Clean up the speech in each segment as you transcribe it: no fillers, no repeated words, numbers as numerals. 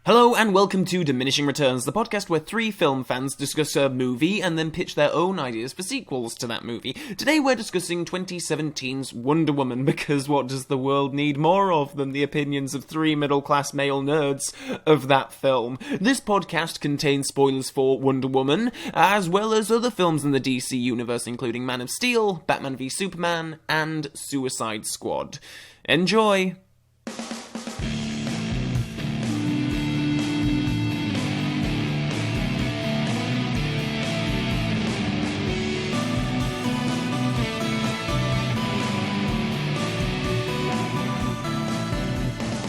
Hello and welcome to Diminishing Returns, the podcast where three film fans discuss a movie and then pitch their own ideas for sequels to that movie. Today we're discussing 2017's Wonder Woman, because what does the world need more of than the opinions of three middle-class male nerds of that film? This podcast contains spoilers for Wonder Woman, as well as other films in the DC universe, including Man of Steel, Batman v Superman, and Suicide Squad. Enjoy!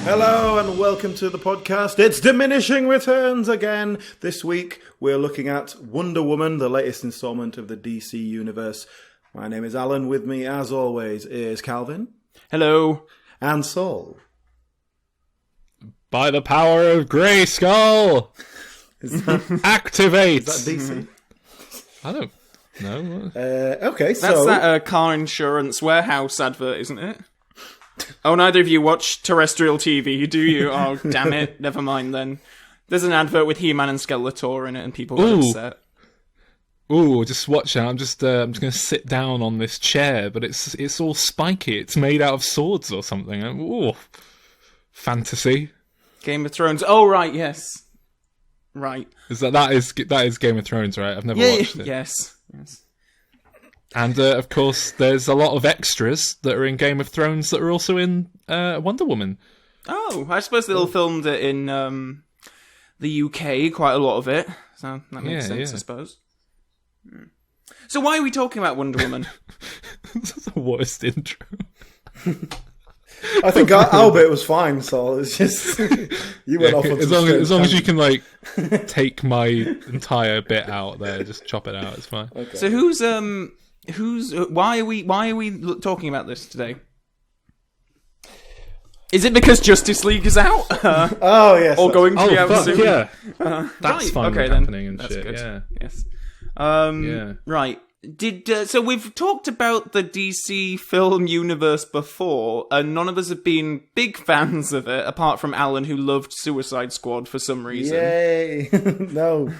Hello and welcome to the podcast. It's Diminishing Returns again. This week we're looking at Wonder Woman, the latest installment of the DC universe. My name is Alan. With me, as always, is Calvin. Hello. And Saul. By the power of Grayskull! Activate! Is that DC? I don't know. Okay, so... That's that car insurance warehouse advert, isn't it? Oh, neither of you watch terrestrial TV, do you? Oh, damn it. Never mind then. There's an advert with He-Man and Skeletor in it, and people get upset. Ooh, just watch it. I'm just going to sit down on this chair, but it's all spiky. It's made out of swords or something. Ooh, fantasy. Game of Thrones. Oh, right, yes. Right. That is Game of Thrones, right? I've never watched it. Yes. And, of course, there's a lot of extras that are in Game of Thrones that are also in Wonder Woman. Oh, I suppose they all filmed it in the UK, quite a lot of it. So that makes sense, I suppose. So why are we talking about Wonder Woman? That's the worst intro. I think our bit was fine, Saul. It's just... you went off on as long as you can, take my entire bit out there, just chop it out, it's fine. Okay. So why are we talking about this today? Is it because Justice League is out? Oh yes, or going to be out soon? Yeah, that's finally happening and that's shit. Good. Yeah, yes. Yeah. Right. So we've talked about the DC film universe before, and none of us have been big fans of it, apart from Alan, who loved Suicide Squad for some reason. Yay! No.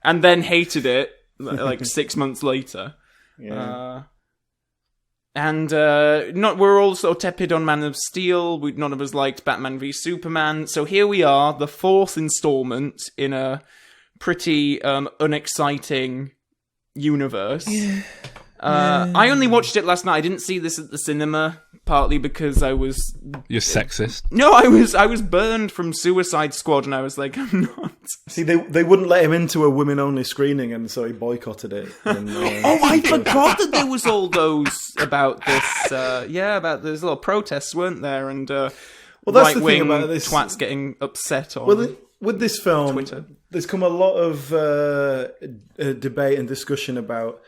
And then hated it 6 months later. Yeah. We're all sort of tepid on Man of Steel. None of us liked Batman v Superman. So here we are, the fourth installment in a pretty unexciting universe. Yeah. I only watched it last night. I didn't see this at the cinema, partly because I was... You're sexist. No, I was burned from Suicide Squad, and I was like, I'm not. See, they wouldn't let him into a women-only screening, and so he boycotted it. And, I forgot that there was all those about this. About there's a lot of protests, weren't there? And that's the thing about this. Twats getting upset on. Well, with this film, Twitter. There's come a lot of debate and discussion about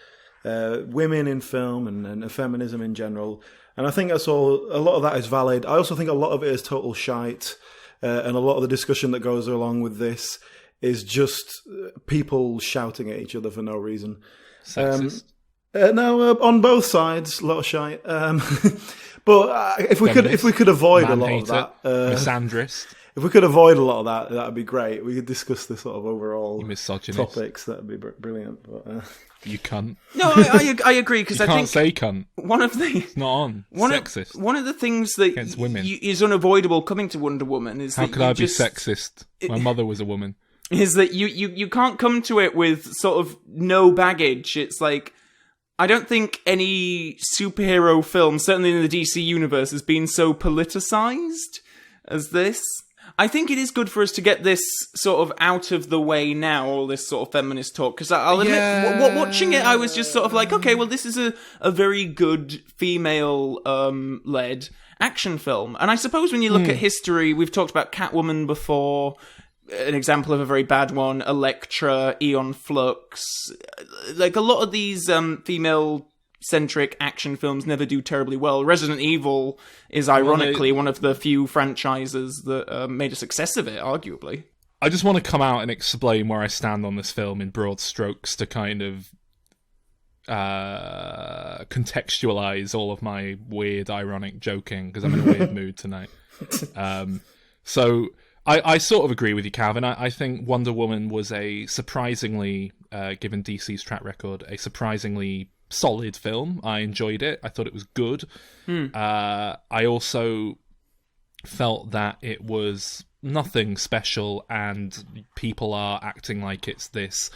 women in film and feminism in general. And I think a lot of that is valid. I also think a lot of it is total shite. And a lot of the discussion that goes along with this is just people shouting at each other for no reason. Sexist? No, on both sides, a lot of shite. But if we could avoid a lot of that, misandrist. If we could avoid a lot of that would be great. We could discuss the sort of overall topics. That'd be brilliant. But, you cunt. No, I agree, because I think... You can't say cunt. One of the... It's not on. Sexist. One of the things that is unavoidable coming to Wonder Woman is How that could I be sexist? My mother was a woman. Is that you can't come to it with sort of no baggage. It's like... I don't think any superhero film, certainly in the DC universe, has been so politicized as this. I think it is good for us to get this sort of out of the way now, all this sort of feminist talk, because I'll admit, watching it, I was just sort of like, okay, well, this is a very good female-led action film. And I suppose when you look at history, we've talked about Catwoman before, an example of a very bad one, Elektra, Aeon Flux. Like, a lot of these female-centric action films never do terribly well. Resident Evil is ironically one of the few franchises that made a success of it, arguably. I just want to come out and explain where I stand on this film in broad strokes to kind of contextualize all of my weird, ironic joking, because I'm in a weird mood tonight. So I sort of agree with you, Calvin. I think Wonder Woman was a surprisingly, given DC's track record, a surprisingly solid film. I enjoyed it. I thought it was good. I also felt that it was nothing special, and people are acting like it's this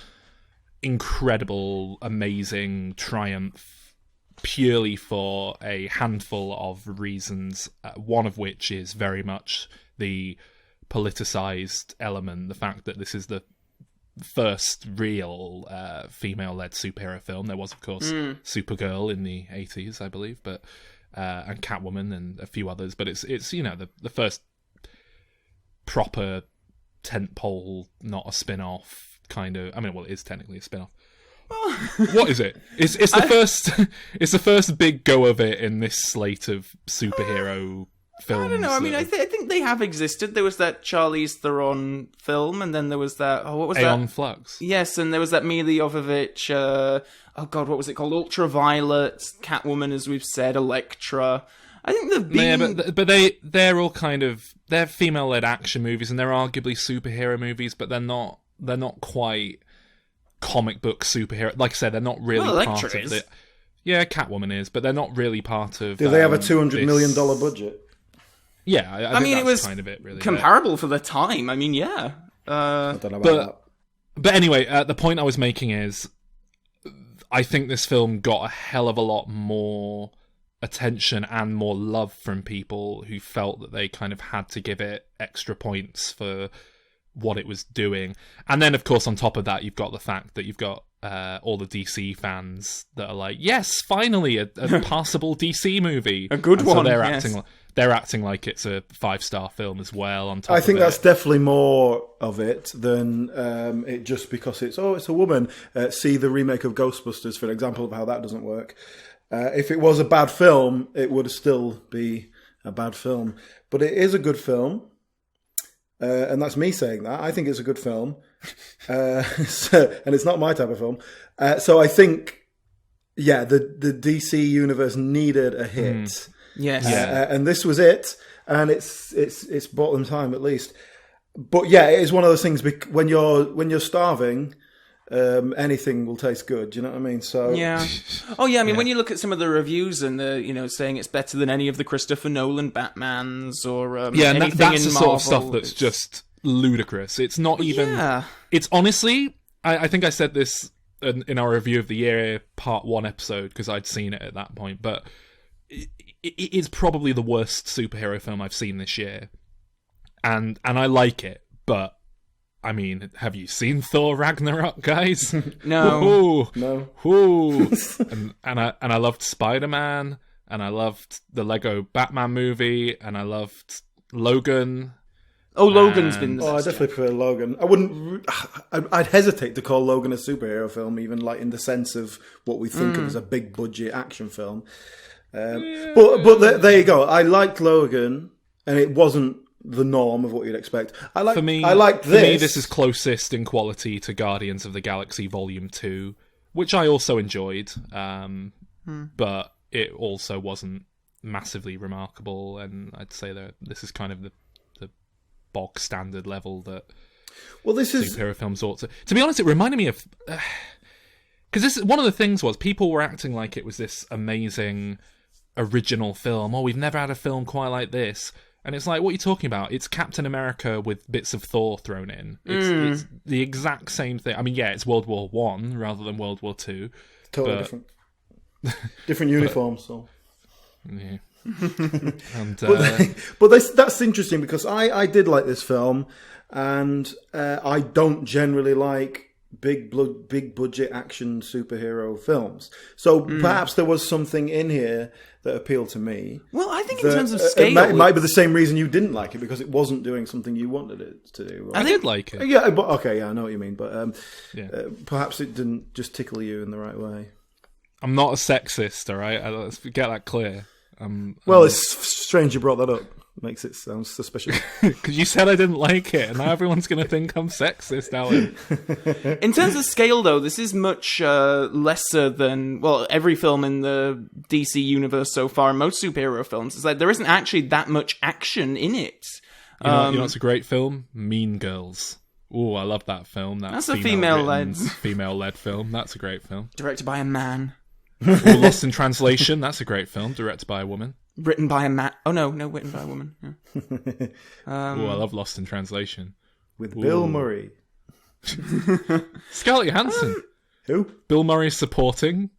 incredible, amazing triumph purely for a handful of reasons, one of which is very much the politicized element, the fact that this is the first real female-led superhero film. There was, of course, Supergirl in the 80s, I believe, but and Catwoman and a few others, but it's the first proper tentpole, not a spin-off kind of. I mean, well, it is technically a spin-off. What is it? It's the first. It's the first big go of it in this slate of superhero films. I don't know. I mean, I think they have existed. There was that Charlize Theron film, and then there was that. Oh, what was Aeon that? Flux. Yes, and there was that Mila Jovovich. Oh God, what was it called? Ultraviolet, Catwoman, as we've said, Elektra. I think they've been. Yeah, but they're all kind of they're female-led action movies, and they're arguably superhero movies, but they're not quite comic book superhero. Like I said, they're not really part of it. Yeah, Catwoman is, but they're not really part of. Do they have a $200 million budget? Yeah, I mean, it was kind of it, really. comparable for the time. I mean, yeah. I don't know about that. But anyway, the point I was making is, I think this film got a hell of a lot more attention and more love from people who felt that they kind of had to give it extra points for what it was doing. And then, of course, on top of that, you've got the fact that you've got all the DC fans that are like, yes, finally, a passable DC movie. A good one, so yes. They're acting like it's a 5-star film as well. On top, I think that's definitely more of it than it just because it's a woman. See the remake of Ghostbusters for an example of how that doesn't work. If it was a bad film, it would still be a bad film. But it is a good film, and that's me saying that. I think it's a good film, and it's not my type of film. So I think, yeah, the DC universe needed a hit. Yes, and this was it, and it's bought them time at least. But yeah, it is one of those things. When you're starving, anything will taste good. Do you know what I mean? So yeah. Oh yeah. I mean, when you look at some of the reviews and saying it's better than any of the Christopher Nolan Batmans or and anything that's in the Marvel, sort of stuff that's just ludicrous. It's not even. Yeah. It's honestly, I think I said this in our review of the year part 1 episode because I'd seen it at that point, but it is probably the worst superhero film I've seen this year, and I like it, but I mean, have you seen Thor Ragnarok, guys? No. Ooh. no. Ooh. and I loved Spider-Man, and I loved the Lego Batman movie, and I loved Logan. Oh, Logan's been the best. I definitely prefer Logan. I wouldn't. I'd hesitate to call Logan a superhero film, even like in the sense of what we think of as a big budget action film. But there you go. I liked Logan, and it wasn't the norm of what you'd expect. I liked this. For me, this is closest in quality to Guardians of the Galaxy Volume 2, which I also enjoyed, but it also wasn't massively remarkable, and I'd say that this is kind of the bog standard level that superhero films ought to. To be honest, it reminded me of... Because this one of the things was, people were acting like it was this amazing original film. Oh, we've never had a film quite like this. And it's like, what are you talking about? It's Captain America with bits of Thor thrown in. It's the exact same thing. I mean, yeah, it's World War I rather than World War II. Totally different. Different uniforms, so. Yeah. And, but that's interesting because I did like this film, and I don't generally like big budget action superhero films. So perhaps there was something in here that appealed to me. Well, I think in terms of scale, it might be the same reason you didn't like it, because it wasn't doing something you wanted it to do. Right? I did like it. Yeah, but okay, yeah, I know what you mean. But perhaps it didn't just tickle you in the right way. I'm not a sexist, all right? Let's get that clear. Well, it's strange you brought that up. Makes it sound suspicious. Because you said I didn't like it, and now everyone's going to think I'm sexist, Alan. In terms of scale, though, this is much lesser than, well, every film in the DC universe so far, and most superhero films. It's like there isn't actually that much action in it. You know what's a great film? Mean Girls. Oh, I love that film. That's a female-led film. That's a great film. Directed by a man. Or Lost in Translation. That's a great film. Directed by a woman. Written by a man. Oh, no, written by a woman. Yeah. Oh, I love Lost in Translation. With Bill Murray. Scarlett Johansson. Who? Bill Murray supporting.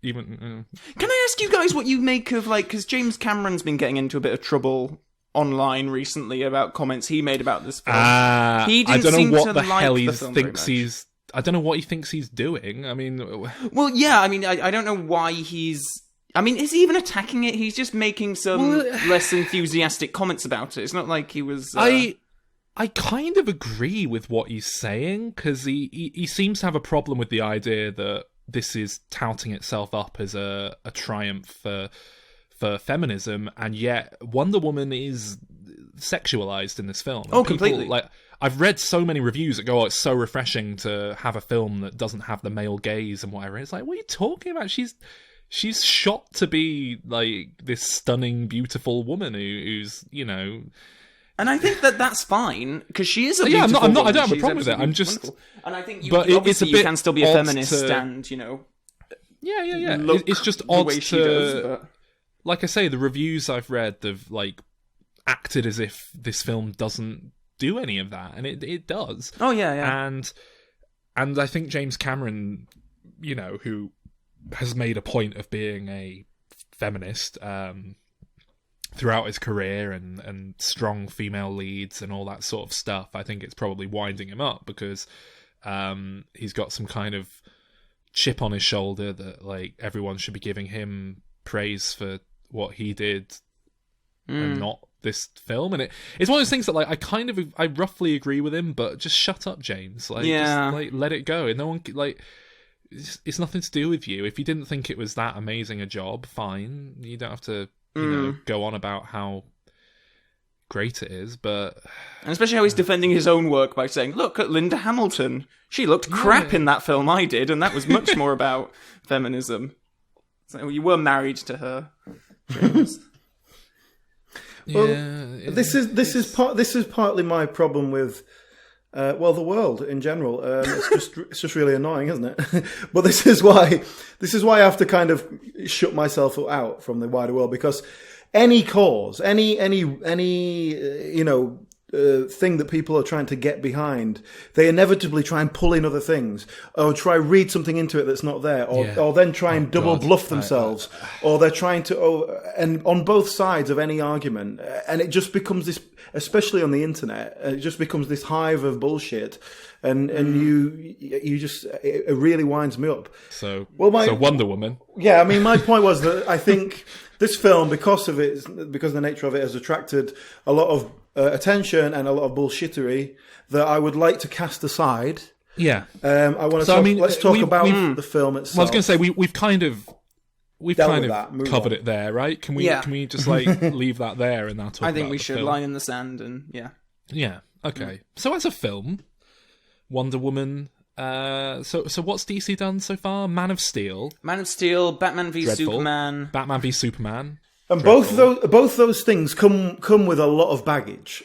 Even. Can I ask you guys what you make of, like, because James Cameron's been getting into a bit of trouble online recently about comments he made about this film. He didn't I don't seem know what to the like hell the he film thinks very much. he's. I don't know what he thinks he's doing. I mean, well, yeah. I mean, I don't know why he's. I mean, is he even attacking it? He's just making some less enthusiastic comments about it. It's not like he was. I kind of agree with what he's saying, because he seems to have a problem with the idea that this is touting itself up as a triumph for feminism, and yet Wonder Woman is sexualized in this film. Oh, completely. Like, I've read so many reviews that go, "Oh, it's so refreshing to have a film that doesn't have the male gaze and whatever." It's like, what are you talking about? She's shot to be like this stunning, beautiful woman who's, you know. And I think that's fine, because she is a yeah. beautiful I don't woman. have a She's problem with it. I'm absolutely just. wonderful. And I think But obviously it's a you can still be a odd feminist and, you know. Yeah. Look It's just the odd way to. she does, but... Like I say, the reviews I've read have like acted as if this film doesn't do any of that, and it does. Oh yeah. And I think James Cameron, you know, who has made a point of being a feminist throughout his career and strong female leads and all that sort of stuff, I think it's probably winding him up, because he's got some kind of chip on his shoulder that like everyone should be giving him praise for what he did and not this film. And it's one of those things that like I roughly agree with him, but just shut up, James. Like, just like let it go. And no one like it's nothing to do with you. If you didn't think it was that amazing a job, fine. You don't have to you know go on about how great it is. But and especially how he's defending his own work by saying, "Look at Linda Hamilton. She looked crap in that film I did, and that was much more about feminism." So you were married to her. Well, yeah, this is partly my problem with the world in general. It's just really annoying, isn't it? But this is why I have to kind of shut myself out from the wider world, because any cause, any you know, thing that people are trying to get behind, they inevitably try and pull in other things, or try read something into it that's not there, or then try and double bluff themselves, or they're trying to, and on both sides of any argument, and it just becomes this, especially on the internet, it just becomes this hive of bullshit, and you just, it really winds me up. So Wonder Woman. Yeah, I mean, my point was that I think this film, because of the nature of it, has attracted a lot of attention and a lot of bullshittery that I would like to cast aside. Yeah. I want to let's talk about the film itself. Well, I was going to say we've kind of covered on. it there, right? Can we just like leave that there and now talk? I think about we the should film? line in the sand and Yeah. Okay. So as a film, Wonder Woman. So what's DC done so far? Man of Steel, Batman v Dreadful. Superman, Batman v Superman. And Dreadful. both those things come with a lot of baggage.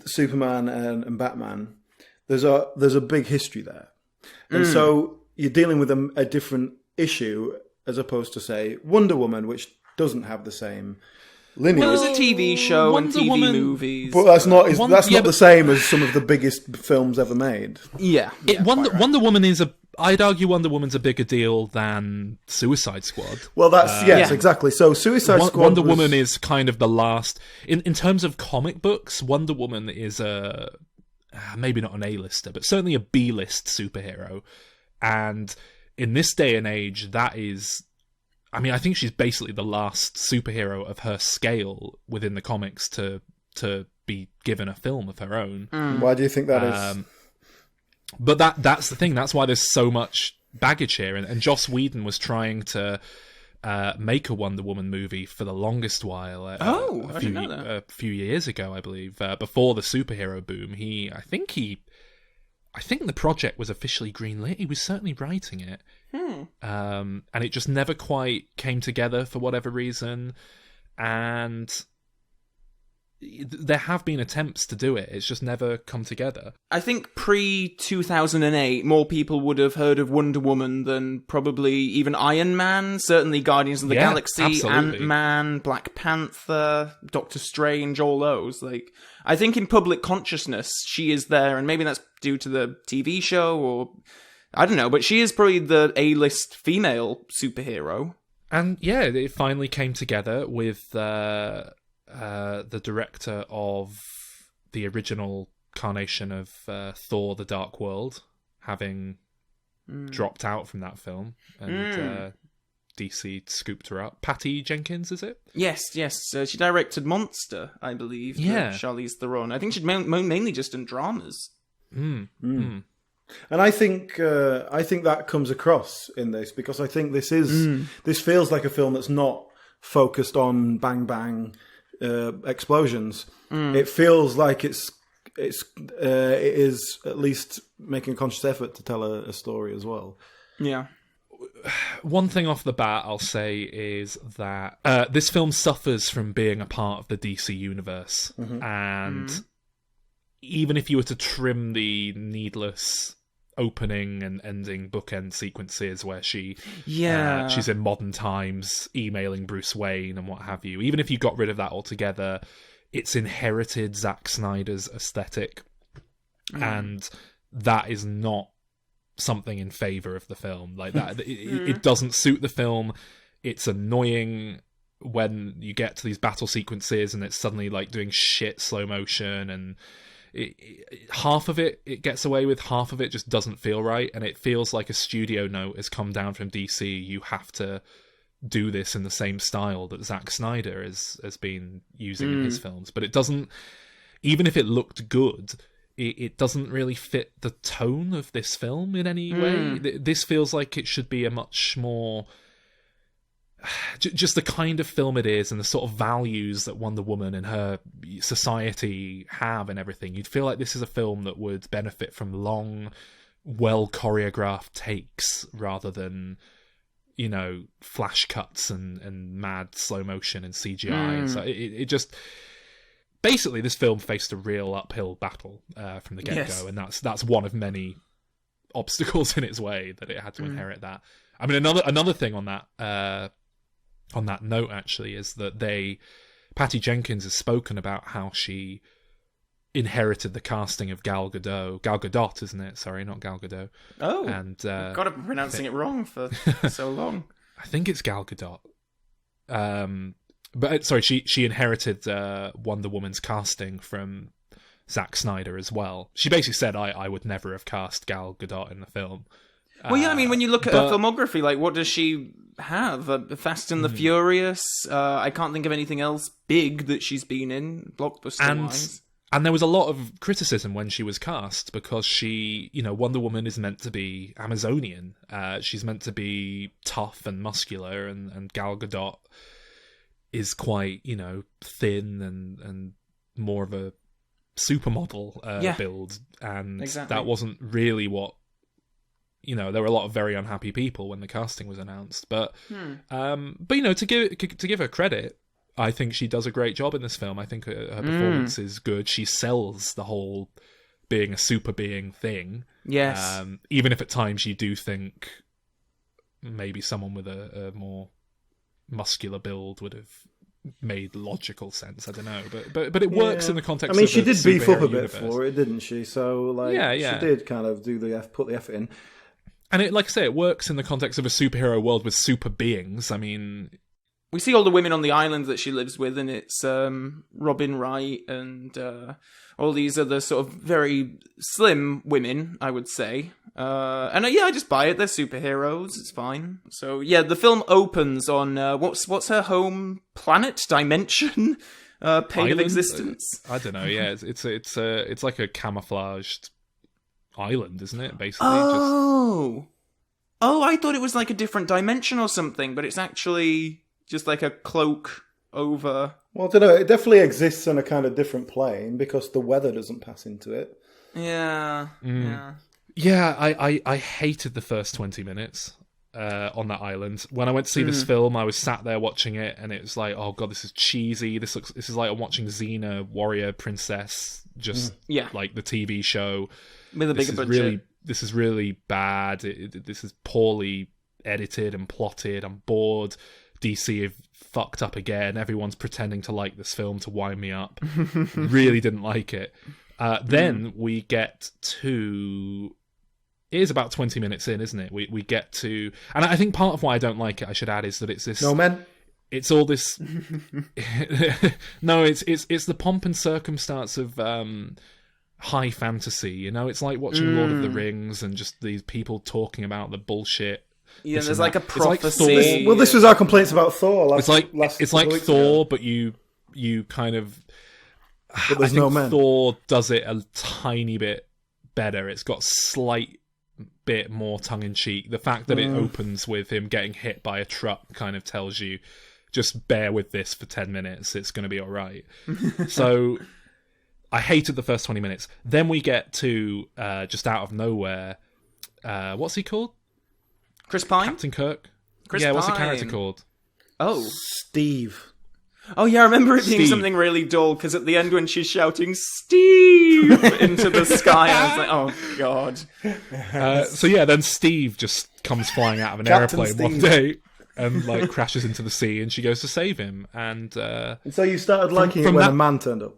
Superman and Batman, there's a big history there, and so you're dealing with a different issue as opposed to, say, Wonder Woman, which doesn't have the same lineage. Well, it was a TV show and Wonder TV Woman, movies. But that's not the same as some of the biggest films ever made. Wonder Woman is I'd argue Wonder Woman's a bigger deal than Suicide Squad. Well, that's exactly. So Suicide Squad. Wonder Woman is kind of the last in terms of comic books. Wonder Woman is maybe not an A-lister, but certainly a B-list superhero. And in this day and age, that is, I mean, I think she's basically the last superhero of her scale within the comics to be given a film of her own. Why do you think that is? But that's the thing. That's why there's so much baggage here. And Joss Whedon was trying to make a Wonder Woman movie for the longest while. I didn't know that. A few years ago, I believe, before the superhero boom. I think the project was officially greenlit. He was certainly writing it. And it just never quite came together for whatever reason. And there have been attempts to do it. It's just never come together. I think pre-2008, more people would have heard of Wonder Woman than probably even Iron Man, certainly Guardians of the Galaxy, absolutely. Ant-Man, Black Panther, Doctor Strange, all those. Like, I think in public consciousness, she is there, and maybe that's due to the TV show, or I don't know, but she is probably the A-list female superhero. And yeah, it finally came together with the director of the original incarnation of Thor: The Dark World having dropped out from that film, and DC scooped her up. Patty Jenkins, is it? Yes. She directed Monster, I believe. Yeah. Charlize Theron. I think she'd mainly just done dramas. And I think that comes across in this, because I think this feels like a film that's not focused on bang bang explosions. It feels like it is at least making a conscious effort to tell a story as well. Yeah. One thing off the bat I'll say is that this film suffers from being a part of the DC universe, and even if you were to trim the needless opening and ending bookend sequences where she's in modern times emailing Bruce Wayne and what have you, even if you got rid of that altogether, it's inherited Zack Snyder's aesthetic, and that is not something in favour of the film. Like that, it doesn't suit the film. It's annoying when you get to these battle sequences and it's suddenly like doing shit slow motion, and half of it gets away with, half of it just doesn't feel right, and it feels like a studio note has come down from DC. You have to do this in the same style that Zack Snyder has been using in his films, but it doesn't. Even if it looked good, it doesn't really fit the tone of this film in any way. This feels like it should be a much more just the kind of film it is, and the sort of values that Wonder Woman and her society have and everything. You'd feel like this is a film that would benefit from long, well choreographed takes rather than, you know, flash cuts and mad slow motion and CGI. So it just basically, this film faced a real uphill battle from the get-go, and that's one of many obstacles in its way that it had to inherit that. I mean, another thing on that note, actually, is that Patty Jenkins has spoken about how she inherited the casting of Gal Gadot, isn't it? Sorry, not Gal Gadot. Oh, and God, I've been pronouncing it wrong for so long. I think it's Gal Gadot. But sorry, she inherited Wonder Woman's casting from Zack Snyder as well. She basically said, I would never have cast Gal Gadot in the film. Well, yeah, I mean, when you look at her filmography, like, what does she have? Fast and the Furious? I can't think of anything else big that she's been in, blockbuster-wise. And there was a lot of criticism when she was cast, because she, you know, Wonder Woman is meant to be Amazonian. She's meant to be tough and muscular, and Gal Gadot is quite, you know, thin and more of a supermodel build. And that wasn't really what... You know, there were a lot of very unhappy people when the casting was announced, but you know, to give her credit, I think she does a great job in this film. I think her performance is good. She sells the whole being a super being thing. Yes, even if at times you do think maybe someone with a more muscular build would have made logical sense. I don't know, but it works in the context. I mean, of she the did beef up a universe. bit for it, didn't she? So, like, she did kind of put the effort in. And it, like I say, it works in the context of a superhero world with super beings. I mean, we see all the women on the island that she lives with, and it's Robin Wright and all these other sort of very slim women, I would say. And I just buy it. They're superheroes. It's fine. So yeah, the film opens on what's her home planet dimension, plane of existence. I don't know. Yeah, it's like a camouflaged island, isn't it? Basically. I thought it was like a different dimension or something, but it's actually just like a cloak over. Well, I don't know. It definitely exists on a kind of different plane because the weather doesn't pass into it. Yeah. Yeah, I hated the first 20 minutes. on that island. When I went to see this film, I was sat there watching it, and it was like, oh god, this is cheesy. This is like I'm watching Xena, Warrior Princess, just like the TV show with a bigger budget. This is really bad. This is poorly edited and plotted. I'm bored. DC have fucked up again. Everyone's pretending to like this film to wind me up. Really didn't like it. Then we get to... It is about 20 minutes in, isn't it? We get to... And I think part of why I don't like it, I should add, is that it's this... No, men. It's all this... No, it's the pomp and circumstance of high fantasy, you know? It's like watching Lord of the Rings and just these people talking about the bullshit. Yeah, there's like a Like prophecy. Well, this was our complaints about Thor. It's like Thor, but you kind of... But there's no men. Thor does it a tiny bit better. It's got slight bit more tongue-in-cheek. The fact that it opens with him getting hit by a truck kind of tells you, just bear with this for 10 minutes. It's going to be all right. So I hated the first 20 minutes. Then we get to, just out of nowhere, what's he called? Chris Pine? Captain Kirk? Chris What's the Pine. character called? Oh. Steve. Oh, yeah, I remember it being Steve. something really dull, because at the end when she's shouting, Steve, into the sky, I was like, oh, God. So yeah, then Steve just comes flying out of an Captain airplane one Steve. day and like crashes into the sea, and she goes to save him. And And so you started liking from it when that- a man turned up.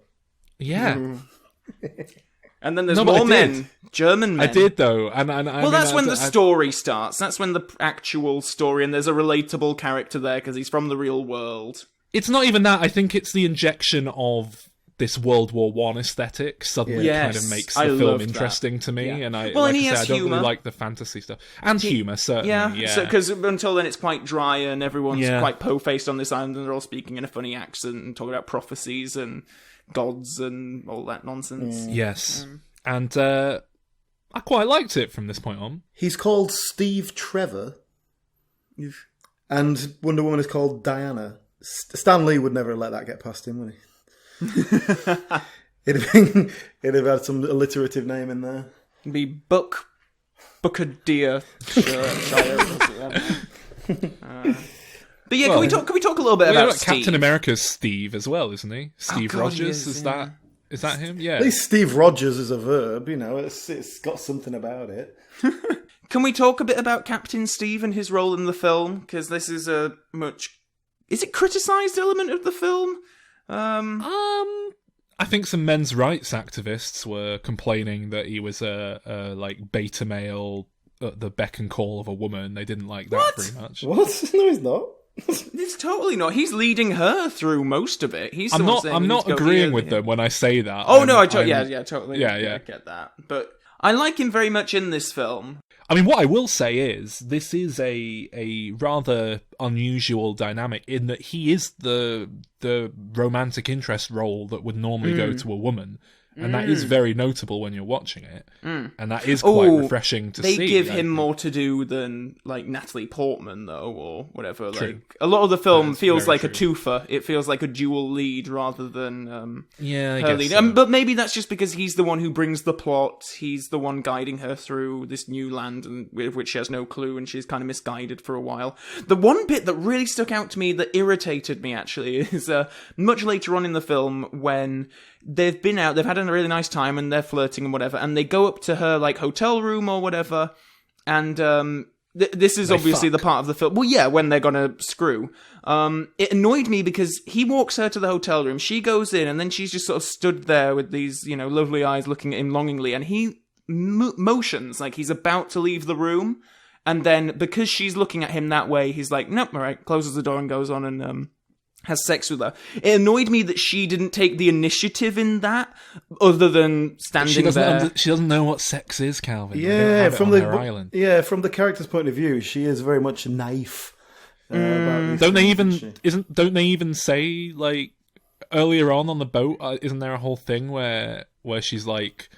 yeah, And then there's No, but more I men. did. German men. I did though. And Well, that's when the story starts. That's when the actual story, and there's a relatable character there, because he's from the real world. It's not even that. I think it's the injection of this World War One aesthetic suddenly Yes, kind of makes I the film loved that. interesting to me. Yeah. And I, Well, like and he I say, has I don't humour. really like the fantasy stuff and humour certainly. Yeah, Because until then it's quite dry, and everyone's Yeah. quite po-faced on this island, and they're all speaking in a funny accent and talking about prophecies and gods and all that nonsense. Yes, and I quite liked it from this point on. He's called Steve Trevor, and Wonder Woman is called Diana. Stan Lee would never let that get past him, would he? It'd have had some alliterative name in there. It'd be Buccadeer. But yeah, can we talk a little bit about Steve? Captain America's Steve as well, isn't he? Steve God, he Rogers, is, is that him? Yeah. At least Steve Rogers is a verb, you know. It's got something about it. Can we talk a bit about Captain Steve and his role in the film? Because this is a much... Is it criticised element of the film? I think some men's rights activists were complaining that he was a like beta male at the beck and call of a woman. They didn't like that What? very much. What? No, he's not. It's totally not. He's leading her through most of it. He's the I'm one not. saying I'm we not need to go agreeing here, with yeah. them when I say that. Oh no, totally. Yeah, I get that. But I like him very much in this film. I mean, what I will say is this is a rather unusual dynamic in that he is the romantic interest role that would normally go to a woman. And that is very notable when you're watching it. And that is quite refreshing to see. They give him think. more to do than, like, Natalie Portman, though, or whatever. True. Like, a lot of the film That's feels very like a twofer. It feels like a dual lead rather than Yeah, I her guess lead. so. But maybe that's just because he's the one who brings the plot. He's the one guiding her through this new land, and with which she has no clue, and she's kind of misguided for a while. The one bit that really stuck out to me, that irritated me, actually, is much later on in the film when they've been out, they've had a really nice time, and they're flirting and whatever, and they go up to her, like, hotel room or whatever, and this is obviously the part of the film. Well, yeah, when they're gonna screw. It annoyed me because he walks her to the hotel room, she goes in, and then she's just sort of stood there with these, you know, lovely eyes looking at him longingly, and he motions like he's about to leave the room, and then because she's looking at him that way, he's like, nope, alright, closes the door and goes on and has sex with her. It annoyed me that she didn't take the initiative in that, other than standing there. She doesn't know what sex is, Calvin. They don't Yeah, have it from on the their island. from the character's point of view, she is very much naif. About these Don't they things, even isn't she? Don't they even say, like, earlier on the boat? Isn't there a whole thing where she's like,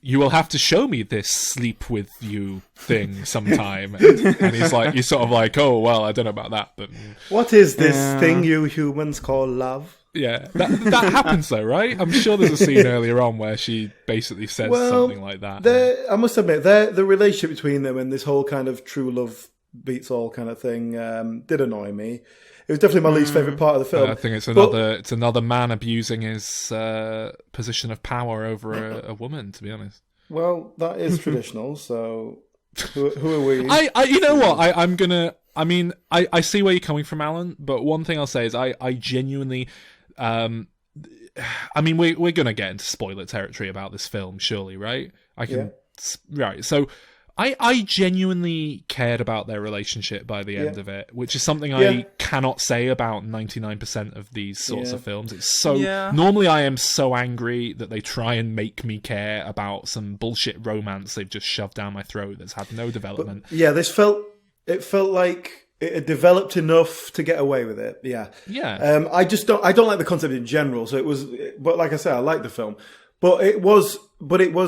"You will have to show me this sleep with you thing sometime," and he's sort of like, "Oh well, I don't know about that, but What is this thing you humans call love? yeah, that happens though, right?" I'm sure there's a scene earlier on where she basically says something like that. I must admit, the relationship between them and this whole kind of true love beats all kind of thing did annoy me. It was definitely my least favourite part of the film. I think it's another man abusing his position of power over a woman, to be honest. Well, that is traditional, so who are we? You know what? I see where you're coming from, Alan, but one thing I'll say is I genuinely... we're going to get into spoiler territory about this film, surely, right? Right, so... I genuinely cared about their relationship by the end of it, which is something I cannot say about 99% of these sorts of films. It's so... Normally I am so angry that they try and make me care about some bullshit romance they've just shoved down my throat that's had no development. But, this felt like it had developed enough to get away with it. Yeah. I don't like the concept in general, so it was... But like I said, I like the film. But it was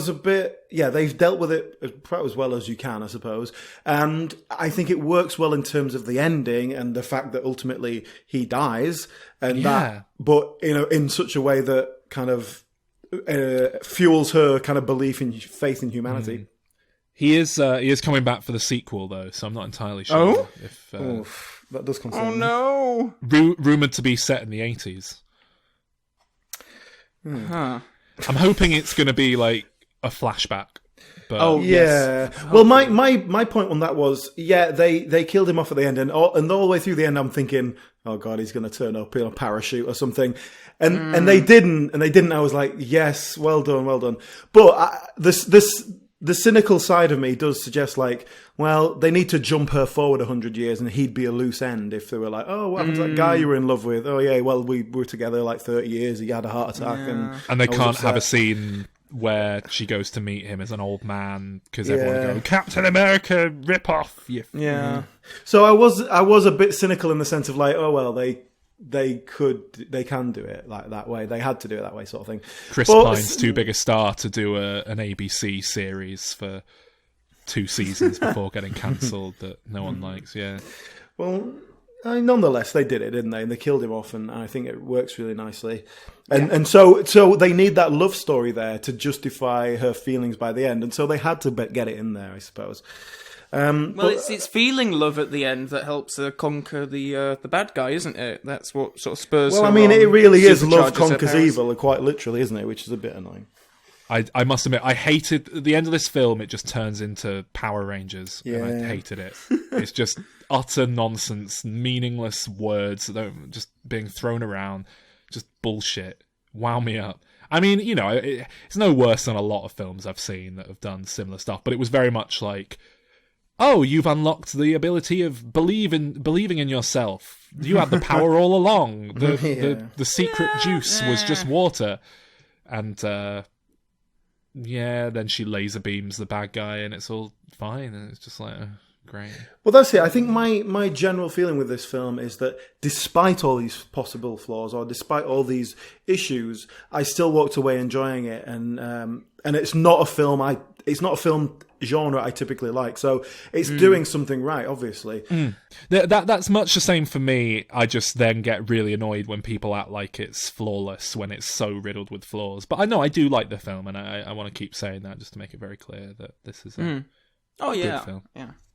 a bit, they've dealt with it about as well as you can, I suppose. And I think it works well in terms of the ending and the fact that ultimately he dies, but in such a way that kind of fuels her kind of faith in humanity. He is coming back for the sequel though, so I'm not entirely sure if that does concern me. Oh no! Rumored to be set in the 80s. I'm hoping it's going to be like a flashback. But... Yes. Well, my point on that was, they killed him off at the end, and all the way through the end, I'm thinking, oh god, he's going to turn up in a parachute or something, and they didn't. I was like, yes, well done. But the cynical side of me does suggest like, well, they need to jump her forward 100 years, and he'd be a loose end if they were like, oh, what happened to that guy you were in love with? Oh yeah, well we were together like 30 years. He had a heart attack, and they can't have a scene where she goes to meet him as an old man because everyone go, Captain America rip-off. So I was a bit cynical in the sense of like, oh well, they can do it like that way. They had to do it that way, sort of thing. Chris Pine's too big a star to do an ABC series for 2 seasons before getting cancelled that no one likes. Yeah. Well, nonetheless, they did it, didn't they? And they killed him off, and I think it works really nicely. And so they need that love story there to justify her feelings by the end, and so they had to get it in there, I suppose. It's feeling love at the end that helps her conquer the bad guy, isn't it? That's what sort of spurs her on. Well, I mean, it really is love conquers evil, quite literally, isn't it? Which is a bit annoying. I must admit, I hated at the end of this film. It just turns into Power Rangers, and I hated it. It's just utter nonsense, meaningless words that just being thrown around, just bullshit. Wow me up. I mean, it's no worse than a lot of films I've seen that have done similar stuff, but it was very much like, oh, you've unlocked the ability of believing in yourself. You had the power all along. The secret juice was just water, and. Then she laser beams the bad guy and it's all fine. And it's just like, great. Well, that's it. I think my general feeling with this film is that despite all these possible flaws or despite all these issues, I still walked away enjoying it. And it's not a film genre I typically like. So it's doing something right, obviously. That's much the same for me. I just then get really annoyed when people act like it's flawless when it's so riddled with flaws. But I know I do like the film, and I want to keep saying that just to make it very clear that this is a good film.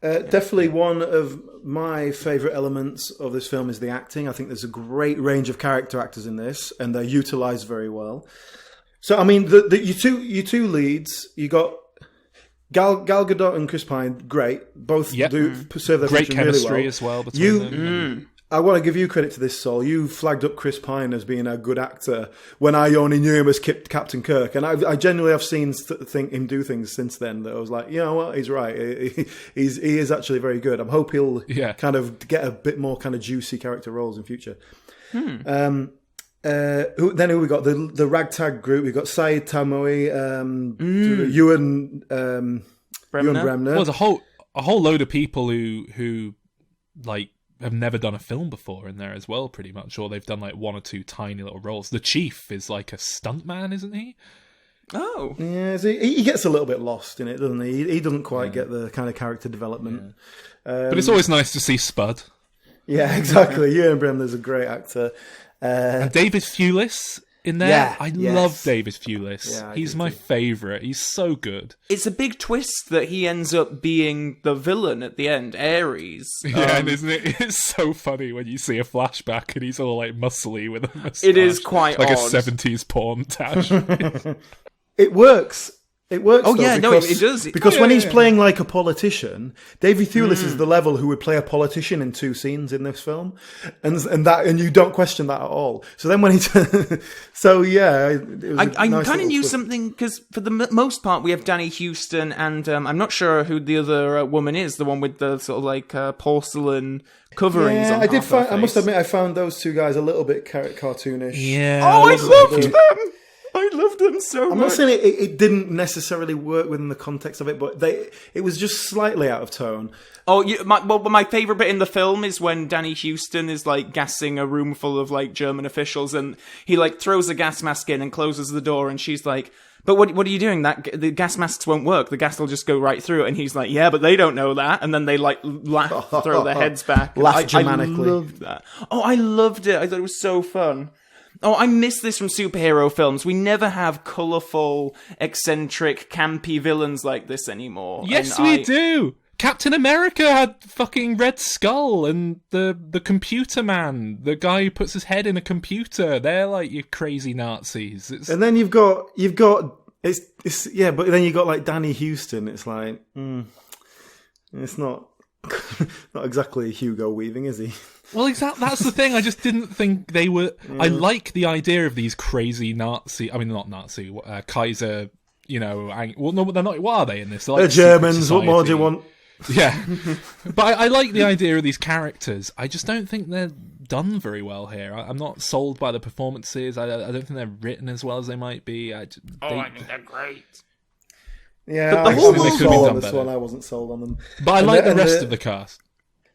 Definitely one of my favourite elements of this film is the acting. I think there's a great range of character actors in this, and they're utilised very well. So, I mean, you two leads, you got Gal Gadot and Chris Pine, great. Both do serve their great function chemistry really well. as well between them. I want to give you credit to this, Saul. You flagged up Chris Pine as being a good actor when I only knew him as Captain Kirk, and I genuinely have seen him do things since then that I was like, you know what, he's right. He is actually very good. I hope he'll kind of get a bit more kind of juicy character roles in future. Who we got? The ragtag group. We got Saeed Tamoui, Ewan Bremner. Well, there's a whole load of people who like have never done a film before in there as well, pretty much, or they've done like 1 or 2 tiny little roles. The Chief is like a stuntman, isn't he? Oh, yeah. He gets a little bit lost in it, doesn't he? He doesn't quite get the kind of character development. But it's always nice to see Spud. Yeah, exactly. Ewan Bremner's a great actor. And David Thewlis in there. Yeah, I yes. love David Thewlis. Yeah, I He's do my too. favourite. He's so good. It's a big twist that he ends up being the villain at the end, Ares. Yeah, and isn't it? It's so funny when you see a flashback and he's all like muscly with a mustache. It is quite like odd. a 70s porn tash. It works. It works. Oh, though, yeah, no, because, it does. Because Yeah, when he's yeah. playing like a politician, David Thewlis is the level who would play a politician in 2 scenes in this film, and you don't question that at all. So then when he, so yeah, it was I a nice kind of little knew twist. something, because for the most part we have Danny Houston and I'm not sure who the other woman is, the one with the sort of like porcelain coverings Yeah, on I did half her find. I must face. admit, I found those 2 guys a little bit cartoonish. Yeah. Oh, I loved them. them! I loved them so much. I'm not saying it didn't necessarily work within the context of it, but it was just slightly out of tone. Oh, my favourite bit in the film is when Danny Houston is like gassing a room full of like German officials, and he like throws a gas mask in and closes the door, and she's like, "But what are you doing? The gas masks won't work. The gas will just go right through." And he's like, "Yeah, but they don't know that." And then they like laugh, throw their heads back. Laugh dramatically. I loved that. Oh, I loved it. I thought it was so fun. Oh, I miss this from superhero films. We never have colourful, eccentric, campy villains like this anymore. Yes, And we do. Captain America had fucking Red Skull, and the computer man, the guy who puts his head in a computer. They're like your crazy Nazis. And then you've got it's yeah, but then you got like Danny Houston. It's like it's not not exactly Hugo Weaving, is he? Well, exactly. That's the thing. I just didn't think they were. I like the idea of these crazy Nazi. I mean, not Nazi. Kaiser. Well, no, they're not. What are they in this? They're Germans. What more do you want? Yeah, but I like the idea of these characters. I just don't think they're done very well here. I'm not sold by the performances. I don't think they're written as well as they might be. I think they're great. Yeah, But the I whole wasn't movie- sold on done this better. one. I wasn't sold on them. But I And like the- the and rest the- of the cast.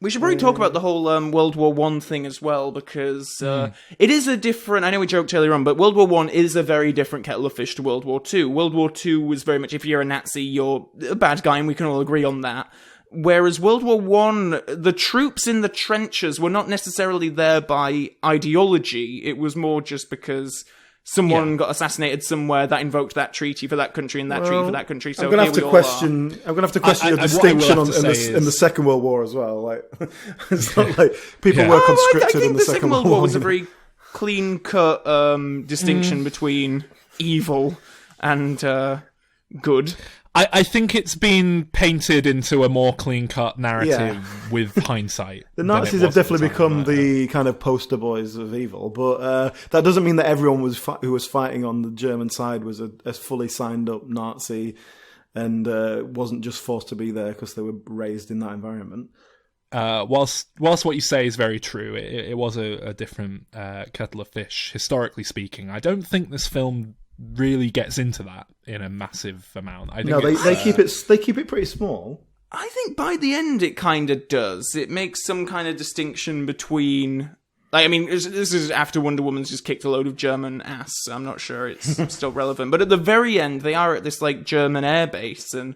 We should probably talk about the whole World War One thing as well, because it is a different. I know we joked earlier on, but World War One is a very different kettle of fish to World War Two. World War Two was very much, if you're a Nazi, you're a bad guy, and we can all agree on that. Whereas World War One, the troops in the trenches were not necessarily there by ideology. It was more just because someone got assassinated somewhere that invoked that treaty for that country and that treaty for that country. So I'm gonna have here to we all question. I'm gonna have to question your and what I will distinction have to say in the is- Second World War as well. Like it's not like people Yeah. were I conscripted think in the Second World War War. was a very clean-cut distinction between evil and good. I think it's been painted into a more clean-cut narrative with hindsight. The than Nazis it have was at definitely the time, become the kind of poster boys of evil, but that doesn't mean that everyone who was fighting on the German side was a fully signed up Nazi and wasn't just forced to be there because they were raised in that environment. Whilst what you say is very true, it was a different kettle of fish, historically speaking. I don't think this film really gets into that in a massive amount. I think No, they keep it pretty small. I think by the end it kind of does. It makes some kind of distinction between... Like, I mean, this is after Wonder Woman's just kicked a load of German ass. I'm not sure it's still relevant. But at the very end, they are at this, like, German airbase, and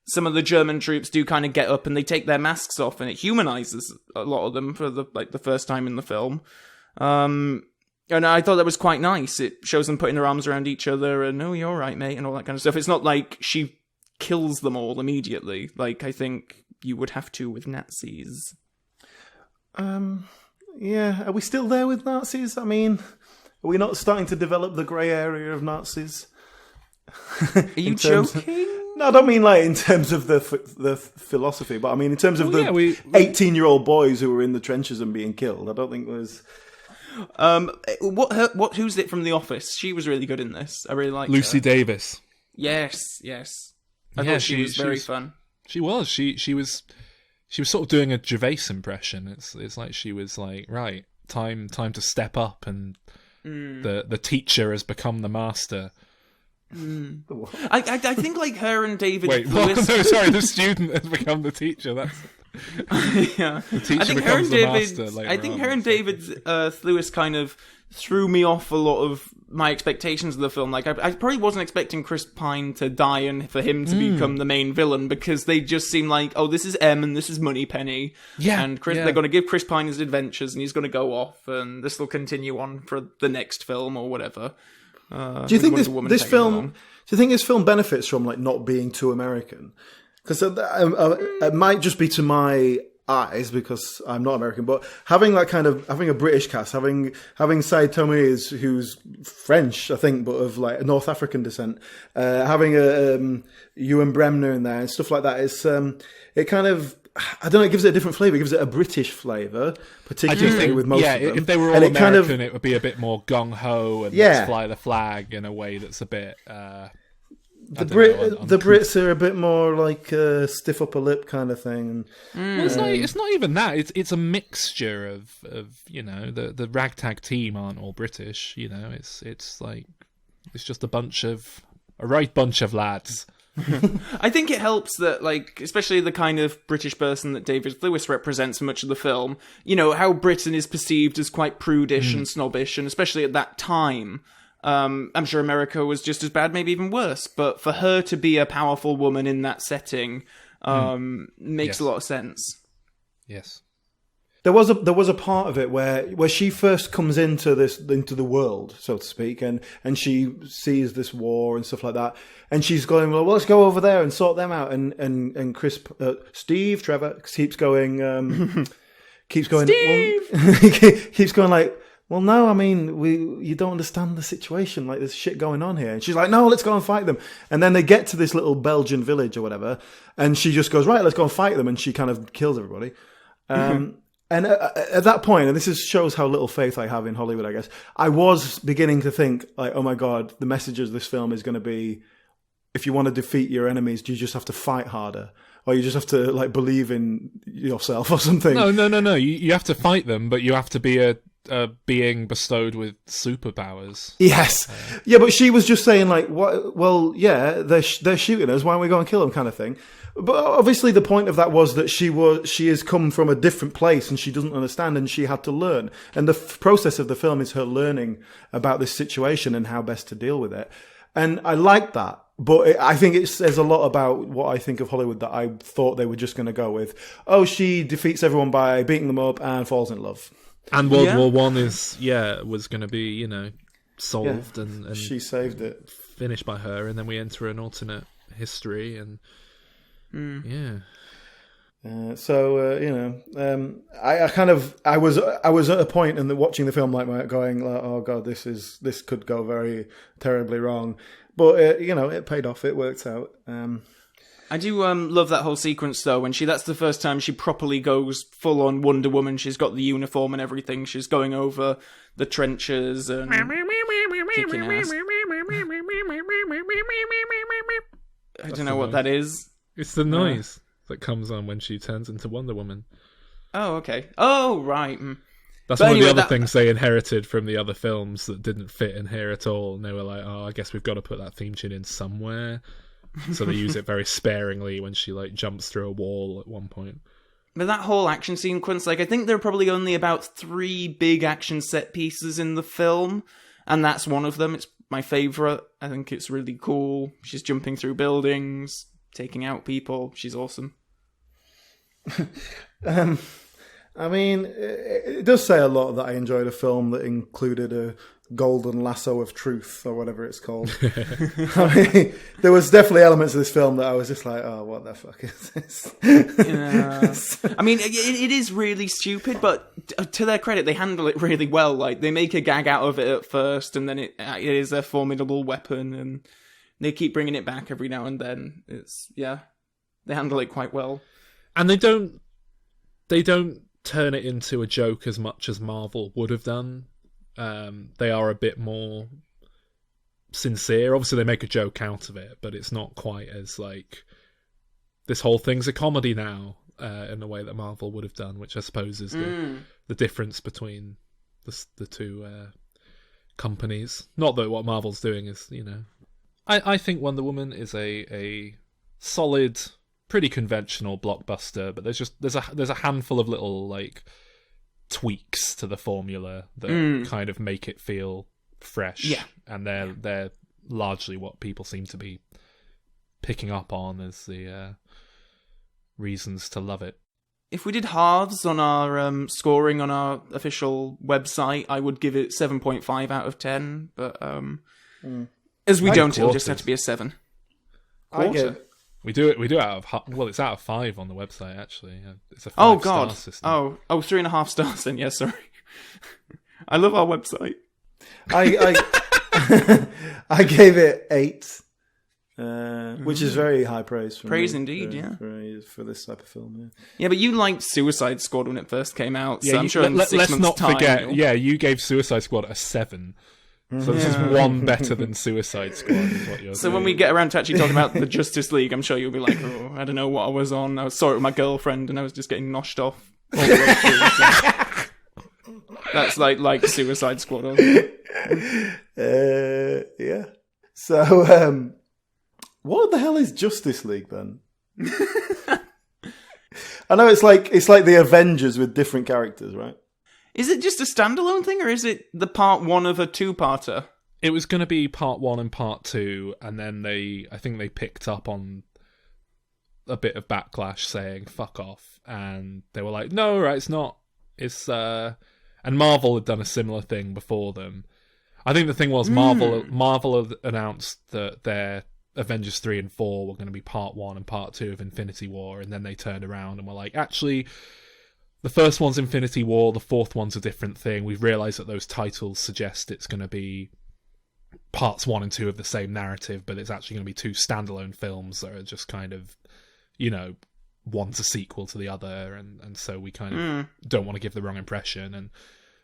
some of the German troops do kind of get up and they take their masks off, and it humanizes a lot of them for the first time in the film. And I thought that was quite nice. It shows them putting their arms around each other and, oh, you're all right, mate, and all that kind of stuff. It's not like she kills them all immediately, like I think you would have to with Nazis. Yeah, are we still there with Nazis? I mean, are we not starting to develop the grey area of Nazis? Are you joking? No, I don't mean like in terms of the philosophy, but I mean in terms of Well, yeah, 18-year-old boys who were in the trenches and being killed. I don't think there's... Who's it from The Office? She was really good in this. I really liked Lucy her. Davis. Yes. I thought she was very fun. She was. She was sort of doing a Gervais impression. It's like she was like, right, time to step up, and the teacher has become the master. I think like her and David Wait, Lewis. no, sorry, the student has become the teacher. That's Yeah. the teacher I think her becomes and the David. master. Later I think on. her and David Lewis kind of threw me off a lot of my expectations of the film. Like I probably wasn't expecting Chris Pine to die and for him to become the main villain, because they just seem like, oh, this is M and this is Moneypenny. Yeah, And yeah. they're going to give Chris Pine his adventures and he's going to go off and this will continue on for the next film or whatever. Do you think this film? Do you think this film benefits from like not being too American? Because it might just be to my eyes because I'm not American, but having a British cast, having Said Tomiz, who's French, I think, but of like North African descent, having a Ewan Bremner in there and stuff like that, is it kind of, I don't know, it gives it a different flavour. It gives it a British flavour, particularly with most of them. If they were all American, it would be a bit more gung-ho and let's fly the flag in a way that's a bit... the Brits are a bit more like stiff upper lip kind of thing. Well, it's not even that. It's a mixture of the ragtag team aren't all British. It's like it's just a right bunch of lads. I think it helps that, like, especially the kind of British person that David Lewis represents in much of the film, how Britain is perceived as quite prudish and snobbish, and especially at that time. I'm sure America was just as bad, maybe even worse. But for her to be a powerful woman in that setting makes a lot of sense. Yes. There was a part of it where she first comes into the world, so to speak, and she sees this war and stuff like that, and she's going, well, let's go over there and sort them out, and Steve Trevor keeps going keeps going like, well, no, I mean, you don't understand the situation. Like, there's shit going on here. And she's like, no, let's go and fight them. And then they get to this little Belgian village or whatever, and she just goes, right, let's go and fight them. And she kind of kills everybody. And at that point, and this shows how little faith I have in Hollywood, I guess, I was beginning to think, like, oh my God, the message of this film is going to be, if you want to defeat your enemies, you just have to fight harder. Or you just have to, like, believe in yourself or something. No. You have to fight them, but you have to be a being bestowed with superpowers. Yes. Yeah, but she was just saying, like, what? Well, yeah, they're shooting us. Why don't we go and kill them, kind of thing. But obviously the point of that was that she has come from a different place and she doesn't understand and she had to learn. And the process of the film is her learning about this situation and how best to deal with it. And I like that. But I think it says a lot about what I think of Hollywood, that I thought they were just going to go with, oh, she defeats everyone by beating them up and falls in love. And World War One was going to be, solved and she saved it, finished by her, and then we enter an alternate history, and I was at a point in watching the film like going, oh God, this could go very terribly wrong, but it paid off. It worked out. I do love that whole sequence, though, when that's the first time she properly goes full-on Wonder Woman. She's got the uniform and everything. She's going over the trenches and kicking ass. I don't know what that is. It's the noise that comes on when she turns into Wonder Woman. Oh, okay. Oh, right. That's one of the other things they inherited from the other films that didn't fit in here at all. And they were like, oh, I guess we've got to put that theme tune in somewhere. So they use it very sparingly when she like jumps through a wall at one point. But that whole action sequence, like, I think there are probably only about 3 big action set pieces in the film, and that's one of them. It's my favourite. I think it's really cool. She's jumping through buildings, taking out people. She's awesome. I mean, it does say a lot that I enjoyed a film that included a golden lasso of truth, or whatever it's called. I mean, there was definitely elements of this film that I was just like, oh, what the fuck is this? Yeah. I mean, it is really stupid, but to their credit, they handle it really well. Like, they make a gag out of it at first, and then it is a formidable weapon, and they keep bringing it back every now and then. They handle it quite well. And they don't turn it into a joke as much as Marvel would have done. They are a bit more sincere. Obviously, they make a joke out of it, but it's not quite as like, this whole thing's a comedy now, in the way that Marvel would have done, which I suppose is the difference between the two companies. Not that what Marvel's doing is, I think Wonder Woman is a solid, pretty conventional blockbuster, but there's a handful of little like tweaks to the formula that kind of make it feel fresh, and they're largely what people seem to be picking up on as the reasons to love it. If we did halves on our scoring on our official website, I would give it 7.5 out of 10, but As we don't, it'll quarters. just have to be a 7. I get. We do it out of it's out of 5 on the website actually. It's a 5 Oh star God! system. Oh, 3.5 stars. Then yeah, sorry. I love our website. I gave it 8, which is very high praise. From Praise me, indeed, for this type of film. Yeah. Yeah, but you liked Suicide Squad when it first came out, so Yeah, I'm sure in 6 let's months' not time... forget. Yeah, you gave Suicide Squad a 7. So this is one better than Suicide Squad. Is what you're So saying. when we get around to actually talking about the Justice League, I'm sure you'll be like, oh, I don't know what I was on. I saw it with my girlfriend and I was just getting noshed off all the way through. So that's like Suicide Squad. Yeah. So, what the hell is Justice League then? I know it's like the Avengers with different characters, right? Is it just a standalone thing, or is it the part 1 of a 2-parter? It was going to be part 1 and part 2, and then I think they picked up on a bit of backlash saying "fuck off," and they were like, "No, right, it's not. It's." And Marvel had done a similar thing before them. I think the thing was Marvel had announced that their Avengers 3 and 4 were going to be part 1 and part 2 of Infinity War, and then they turned around and were like, actually, the first one's Infinity War, the fourth one's a different thing. We've realised that those titles suggest it's going to be parts 1 and 2 of the same narrative, but it's actually going to be 2 standalone films that are just kind of, one's a sequel to the other, and so we kind of don't want to give the wrong impression. And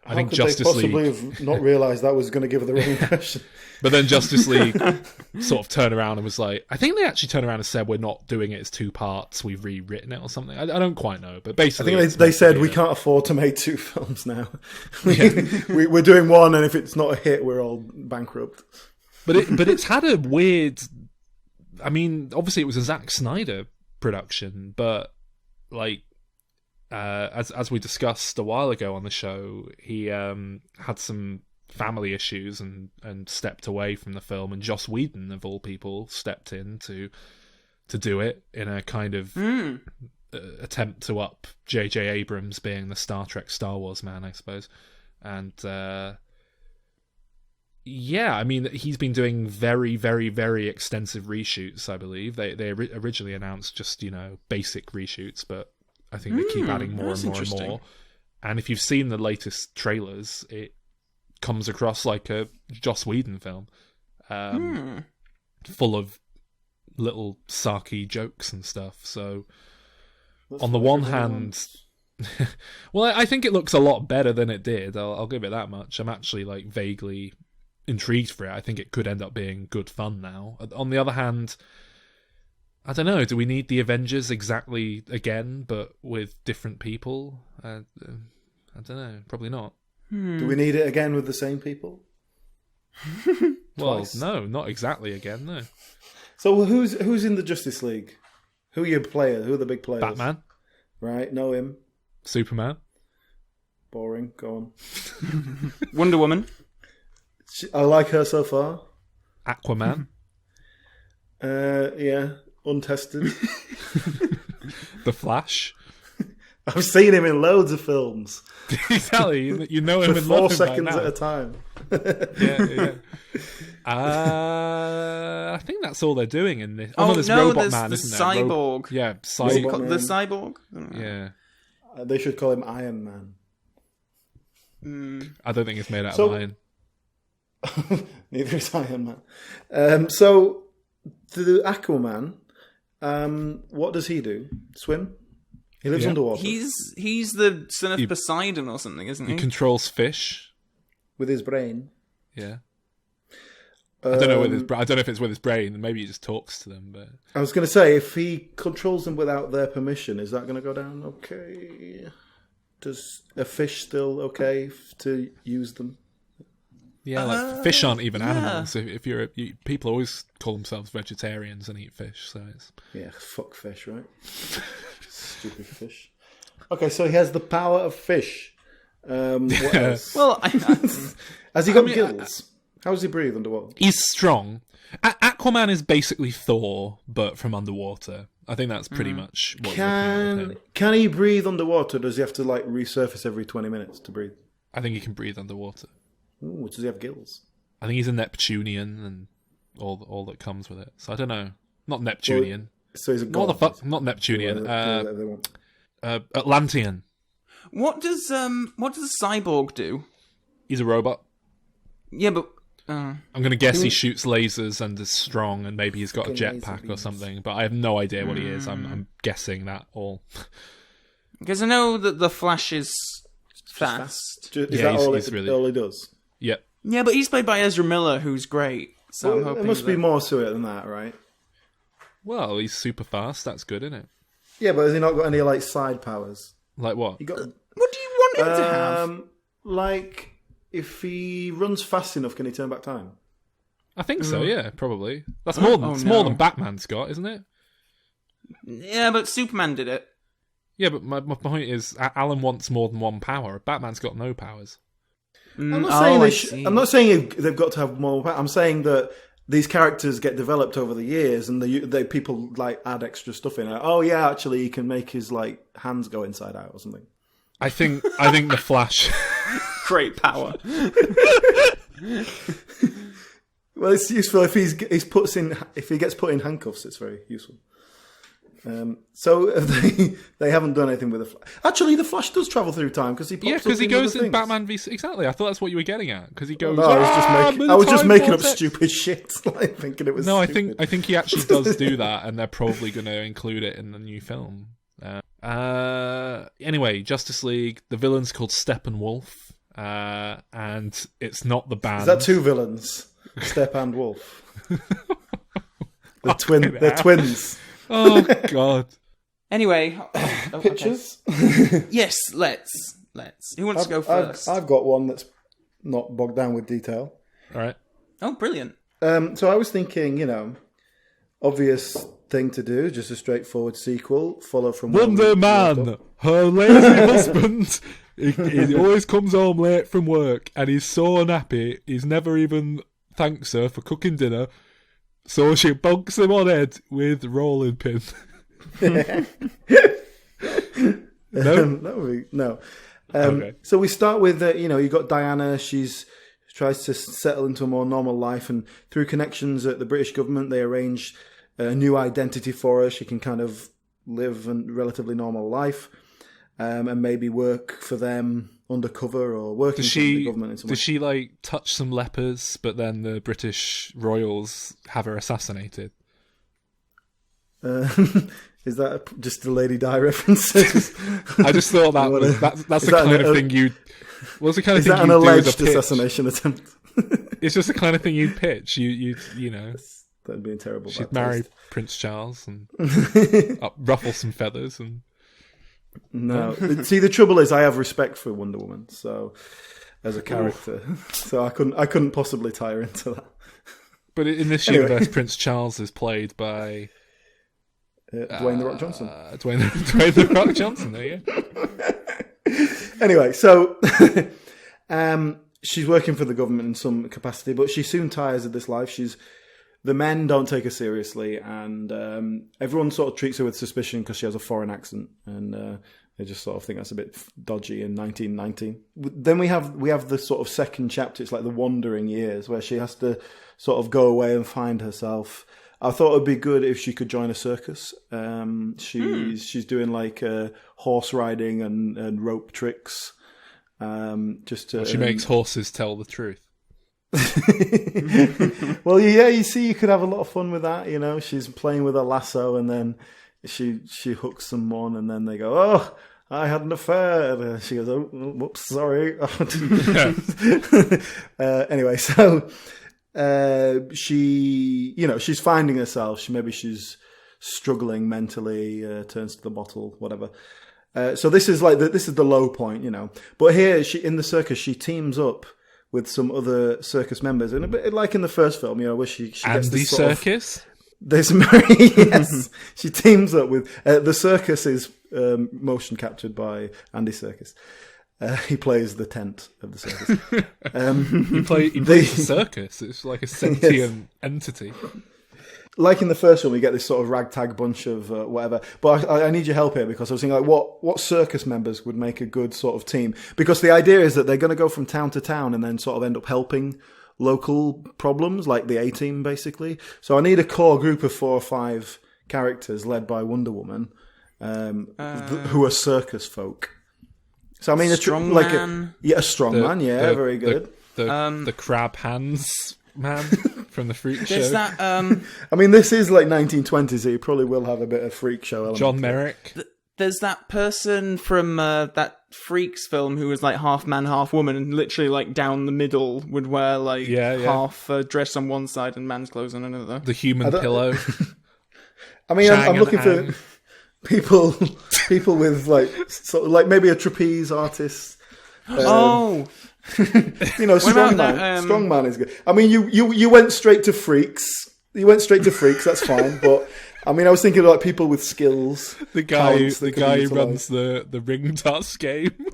I think Justice League possibly have not realised that was going to give the wrong impression. But then Justice League sort of turned around and was like, I think they actually turned around and said, we're not doing it as 2 parts, we've rewritten it or something. I don't quite know, but basically... I think they said we can't afford to make 2 films now. We're doing one, and if it's not a hit, we're all bankrupt. But it's had a weird... I mean, obviously it was a Zack Snyder production, but as we discussed a while ago on the show, he had some family issues and stepped away from the film, and Joss Whedon, of all people, stepped in to do it in a kind of attempt to up J.J. Abrams being the Star Wars man, I suppose. And I mean, he's been doing very, very, very extensive reshoots, I believe. They originally announced just, basic reshoots, but I think they keep adding more and more and more. And if you've seen the latest trailers, it comes across like a Joss Whedon film, full of little sarky jokes and stuff. So, on the one hand, well, I think it looks a lot better than it did. I'll give it that much. I'm actually vaguely intrigued for it. I think it could end up being good fun now. On the other hand, I don't know. Do we need the Avengers exactly again, but with different people? I don't know. Probably not. Do we need it again with the same people? Well, no, not exactly again. No. So who's in the Justice League? Who are your players? Who are the big players? Batman. Right. Know him. Superman. Boring. Go on. Wonder Woman. I like her so far. Aquaman. Yeah. Untested. The Flash. I've seen him in loads of films. Exactly. You know him for in 4 love him seconds by now. at a time. Yeah. I think that's all they're doing in this. Oh, there's no, Robot there's Man, the isn't there? Cyborg. Yeah, What's he Cyborg. called? The Cyborg? Yeah. They should call him Iron Man. I don't think it's made out of iron. Neither is Iron Man. So, the Aquaman, what does he do? Swim? He lives underwater. He's the son of Poseidon or something, isn't he? He controls fish. With his brain. Yeah. I don't know I don't know if it's with his brain. Maybe he just talks to them. But I was going to say, if he controls them without their permission, is that going to go down okay? Does a fish still okay to use them? Yeah, fish aren't even animals. If people always call themselves vegetarians and eat fish, so it's fuck fish, right? Stupid fish. Okay, so he has the power of fish. What else? Well, has he got gills? How does he breathe underwater? He's strong. Aquaman is basically Thor, but from underwater. I think that's pretty much what you're looking at with him. Can he breathe underwater? Or does he have to resurface every 20 minutes to breathe? I think he can breathe underwater. Ooh, does he have gills? I think he's a Neptunian and all that comes with it. So I don't know. Not Neptunian. So he's a god. What the fuck? Not Neptunian. Atlantean. What does a cyborg do? He's a robot. Yeah, but I'm going to guess he shoots lasers and is strong, and maybe he's got a jetpack or something. But I have no idea what he is. I'm guessing that all. Because I know that the Flash is fast. Is that all he does? Yep. Yeah, but he's played by Ezra Miller, who's great. So I'm hoping there must be more to it than that, right? Well, he's super fast. That's good, isn't it? Yeah, but has he not got any like side powers? Like what? What do you want him to have? Like, if he runs fast enough, can he turn back time? I think so. Yeah, probably. That's more than Batman's got, isn't it? Yeah, but Superman did it. Yeah, but my point is, Alan wants more than one power. Batman's got no powers. I'm not saying they've got to have more power. I'm saying that these characters get developed over the years, and they people like add extra stuff in. Like, oh yeah, actually, he can make his like hands go inside out or something. I think the Flash. Great power. Well, it's useful if if he gets put in handcuffs. It's very useful. So they haven't done anything with the Flash. Actually, the Flash does travel through time because he pops because he goes in Batman v. Exactly, I thought that's what you were getting at. Because he goes. No, I was just making up stupid shit, like thinking it was. No, stupid. I think he actually does do that, and they're probably going to include it in the new film. Anyway, Justice League. The villain's called Steppenwolf, and it's not the band. Is that two villains? Step and Wolf. They're twins. Oh God. Anyway, pictures. Okay. Yes, let's. Who wants to go first? I've got one that's not bogged down with detail. All right. Oh, brilliant. So I was thinking, obvious thing to do, just a straightforward sequel, follow from Wonder Man, her lazy husband. He always comes home late from work, and he's so nappy. He's never even thanks her for cooking dinner. So she bonks him on head with rolling pin. No. Okay. So we start with, you got Diana. She tries to settle into a more normal life, and through connections at the British government, they arrange a new identity for her. She can kind of live a relatively normal life, and maybe work for them undercover or working for the government in some way. Does she touch some lepers, but then the British royals have her assassinated? Is that just a Lady Di reference? I just thought that's the kind of thing you. What's the kind of thing you do? Is that an alleged assassination attempt? It's just the kind of thing you'd pitch. You know. That'd be a terrible. She'd marry Prince Charles and ruffle some feathers and. No, see, the trouble is, I have respect for Wonder Woman, so as a character, so I couldn't possibly tie her into that. But in this universe, Prince Charles is played by Dwayne the Rock Johnson. Dwayne the Rock Johnson. There you go. Anyway, so she's working for the government in some capacity, but she soon tires of this life. The men don't take her seriously, and everyone sort of treats her with suspicion because she has a foreign accent, and they just sort of think that's a bit dodgy in 1919. Then we have the sort of second chapter. It's like the wandering years, where she has to sort of go away and find herself. I thought it would be good if she could join a circus. She's doing like horse riding and rope tricks. She makes horses tell the truth. Well, yeah, you see, you could have a lot of fun with that. She's playing with a lasso, and then she hooks someone, and then they go, "Oh, I had an affair." And she goes, "Oh, whoops, sorry." Anyway, so she's finding herself. She's struggling mentally. Turns to the bottle, whatever. So this is the low point, But here, in the circus, she teams up with some other circus members, and a bit like in the first film, where she gets this sort circus. Yes, she teams up with the circus is motion captured by Andy Serkis. He plays the tent of the circus. He plays the circus. It's like a sentient entity. Like in the first one, we get this sort of ragtag bunch of whatever. But I need your help here, because I was thinking, what circus members would make a good sort of team? Because the idea is that they're going to go from town to town and then sort of end up helping local problems, like the A-Team, basically. So I need a core group of 4 or 5 characters led by Wonder Woman, who are circus folk. So I mean, a strong man. A strong man. Yeah, very good. The crab hands man from the freak show. There's that. I mean, this is like 1920s, so you probably will have a bit of freak show element. John Merrick. There's that person from that Freaks film who was like half man, half woman, and literally like down the middle would wear like half dress on one side and man's clothes on another. The human pillow. I mean, I'm looking for people with like sort of like maybe a trapeze artist. Strongman is good. I mean, you went straight to freaks. That's fine. But I mean, I was thinking of like people with skills. The guy who runs the ring toss game.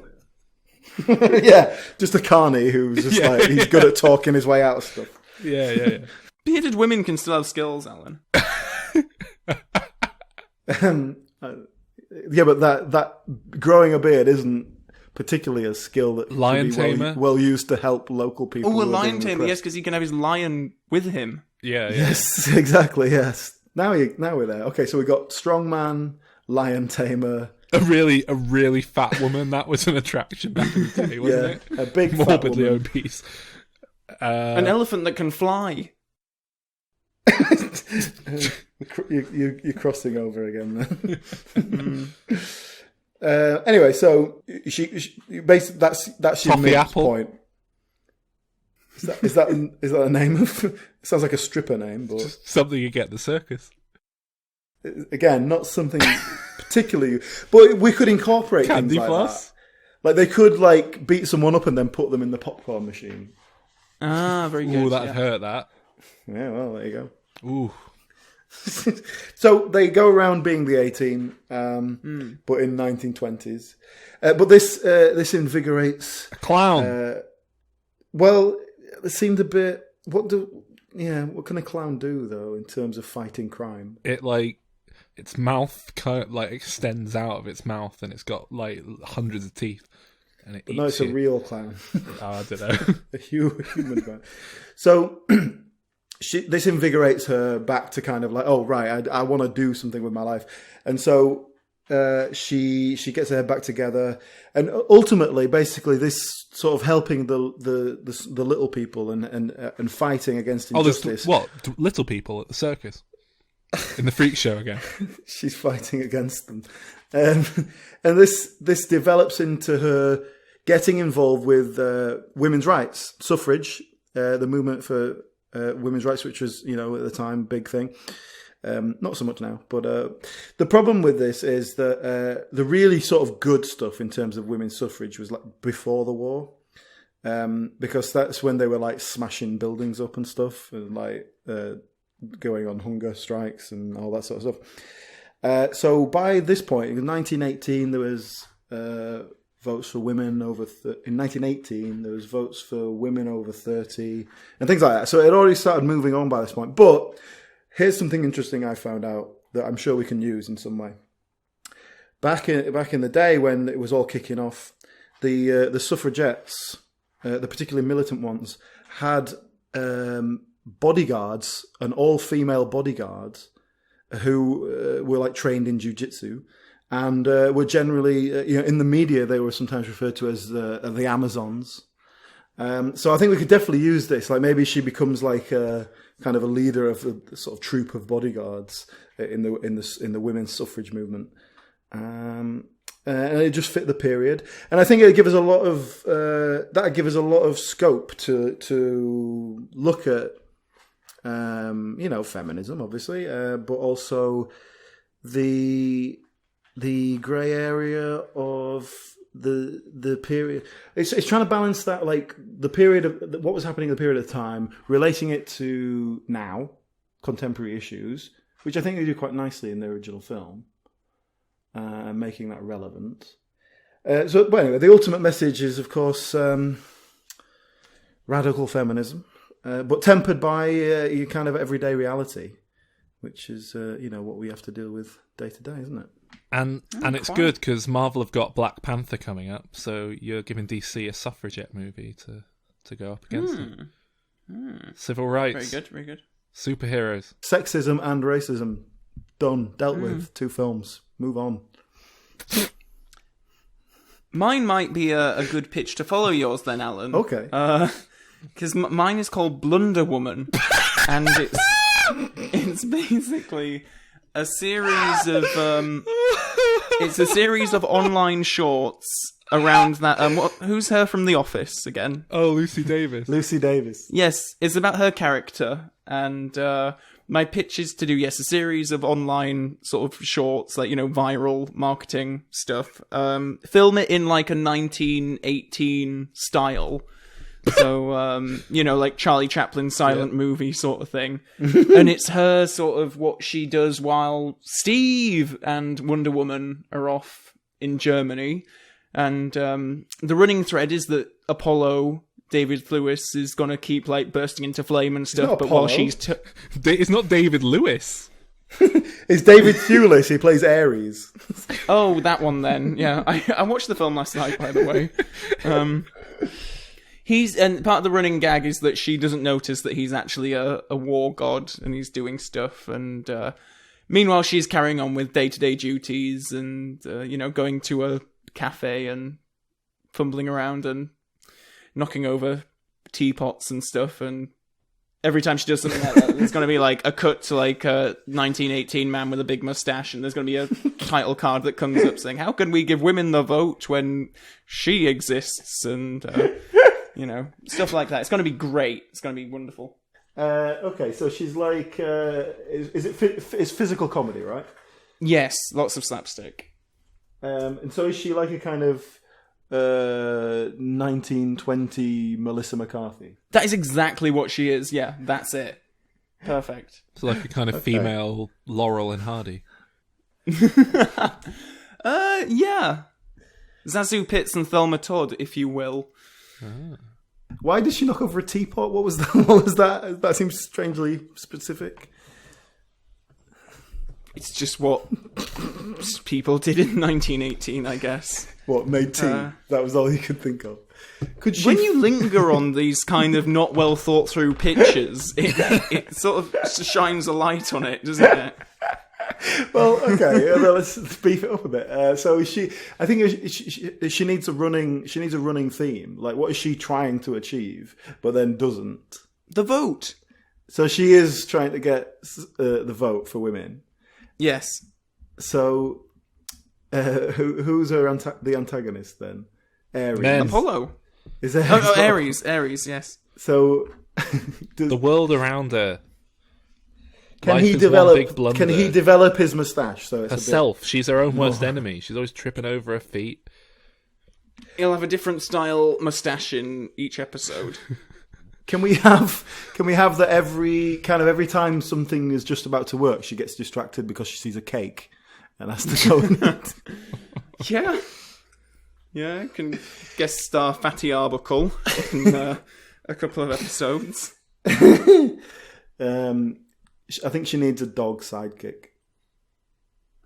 Yeah, just a carny who's just like he's good at talking his way out of stuff. Yeah. Bearded women can still have skills, Alan. Yeah, but that growing a beard isn't particularly a skill that lion tamer well used to help local people. Oh, a lion tamer, yes, because he can have his lion with him. Yeah. Yes, exactly. Yes. Now we're there. Okay, so we got strongman, lion tamer, a really fat woman. That was an attraction back in the day, wasn't it? A big morbidly obese. An elephant that can fly. You're crossing over again then. Anyway, so she basically that's your main point. Is that a name of? It sounds like a stripper name, but just something you get at the circus. Again, not something particularly, but we could incorporate candy things like floss. that. Like they could like beat someone up and then put them in the popcorn machine. Very good. Ooh, that'd hurt. That. Yeah, well, there you go. Ooh. So they go around being the A-Team, but in 1920s. But this invigorates a clown. Well, it seemed a bit. What can a clown do though in terms of fighting crime? Its mouth kind of like extends out of its mouth, and it's got like hundreds of teeth. And it no, it's a real clown. I don't know. A human clown. So. This invigorates her back to kind of like, oh right, I want to do something with my life, and so she gets her head back together, and ultimately, basically, this sort of helping the little people and fighting against injustice. Little people at the circus in the freak show again? She's fighting against them, and this develops into her getting involved with women's rights, suffrage, the movement for. Women's rights, which was, at the time, big thing. Not so much now. But the problem with this is that the really sort of good stuff in terms of women's suffrage was like before the war. Because that's when they were like smashing buildings up and stuff, and like going on hunger strikes and all that sort of stuff. So by this point, in 1918, there was votes for women over... in 1918, there was votes for women over 30 and things like that. So it already started moving on by this point. But here's something interesting I found out that I'm sure we can use in some way. Back in the day when it was all kicking off, the suffragettes, the particularly militant ones, had bodyguards, an all-female bodyguards, who were like trained in jiu-jitsu. And were generally, in the media, they were sometimes referred to as the Amazons. So I think we could definitely use this. Like maybe she becomes like a kind of a leader of a sort of troop of bodyguards in the women's suffrage movement, and it just fit the period. And I think it'd give us a lot of that'd give us a lot of scope to look at, feminism, obviously, but also the grey area of the period. It's trying to balance that, like the period of what was happening in the period of time, relating it to now contemporary issues, which I think they do quite nicely in the original film, and making that relevant. So anyway, the ultimate message is, of course, radical feminism, but tempered by your kind of everyday reality, which is what we have to deal with day to day, isn't it? And it's good because Marvel have got Black Panther coming up, so you're giving DC a suffragette movie to go up against it. Civil rights. Very good, very good. Superheroes. Sexism and racism. Done. Dealt with. 2 films. Move on. Mine might be a good pitch to follow yours then, Alan. Okay. Because mine is called Blunder Woman, and it's basically a series of online shorts around that. Who's her from The Office again? Oh, Lucy Davis. Lucy Davis. Yes, it's about her character, and my pitch is to do a series of online sort of shorts, like viral marketing stuff. Film it in like a 1918 style. So, like Charlie Chaplin's silent movie sort of thing. And it's her sort of what she does while Steve and Wonder Woman are off in Germany. And the running thread is that Apollo, David Lewis, is going to keep like bursting into flame and stuff. But Apollo. while she's... It's not David Lewis. It's David Thewlis. He plays Ares. Oh, that one then. Yeah, I watched the film last night, by the way. And part of the running gag is that she doesn't notice that he's actually a war god and he's doing stuff. And meanwhile, she's carrying on with day-to-day duties and, going to a cafe and fumbling around and knocking over teapots and stuff. And every time she does something like that, there's going to be like a cut to like a 1918 man with a big mustache, and there's going to be a title card that comes up saying, "How can we give women the vote when she exists?" And... stuff like that. It's going to be great. It's going to be wonderful. Okay, so she's like, it's physical comedy, right? Yes, lots of slapstick. And so is she like a kind of 1920 Melissa McCarthy? That is exactly what she is. Yeah, that's it. Perfect. It's like a kind of female Laurel and Hardy. Yeah. Zazu Pitts and Thelma Todd, if you will. Why did she knock over a teapot? What was that? What was that? That seems strangely specific. It's just what people did in 1918, I guess. What, made tea? That was all you could think of. Could she... When you linger on these kind of not well thought through pictures, it sort of shines a light on it, doesn't it? Well, okay. Let's beef it up a bit. So she, I think she needs a running theme. Like, what is she trying to achieve, but then doesn't? The vote. So she is trying to get the vote for women. Yes. So, who's the antagonist then? Ares. Men. Apollo. Is there? Oh, Ares. Ares. Yes. So, the world around her. Can Life he is develop? one big blunder. Can he develop his moustache? So it's herself. She's her own worst enemy. She's always tripping over her feet. He'll have a different style moustache in each episode. Can we have that every time something is just about to work, she gets distracted because she sees a cake and has to go in it? Yeah. Yeah, can guest star Fatty Arbuckle in a couple of episodes. I think she needs a dog sidekick.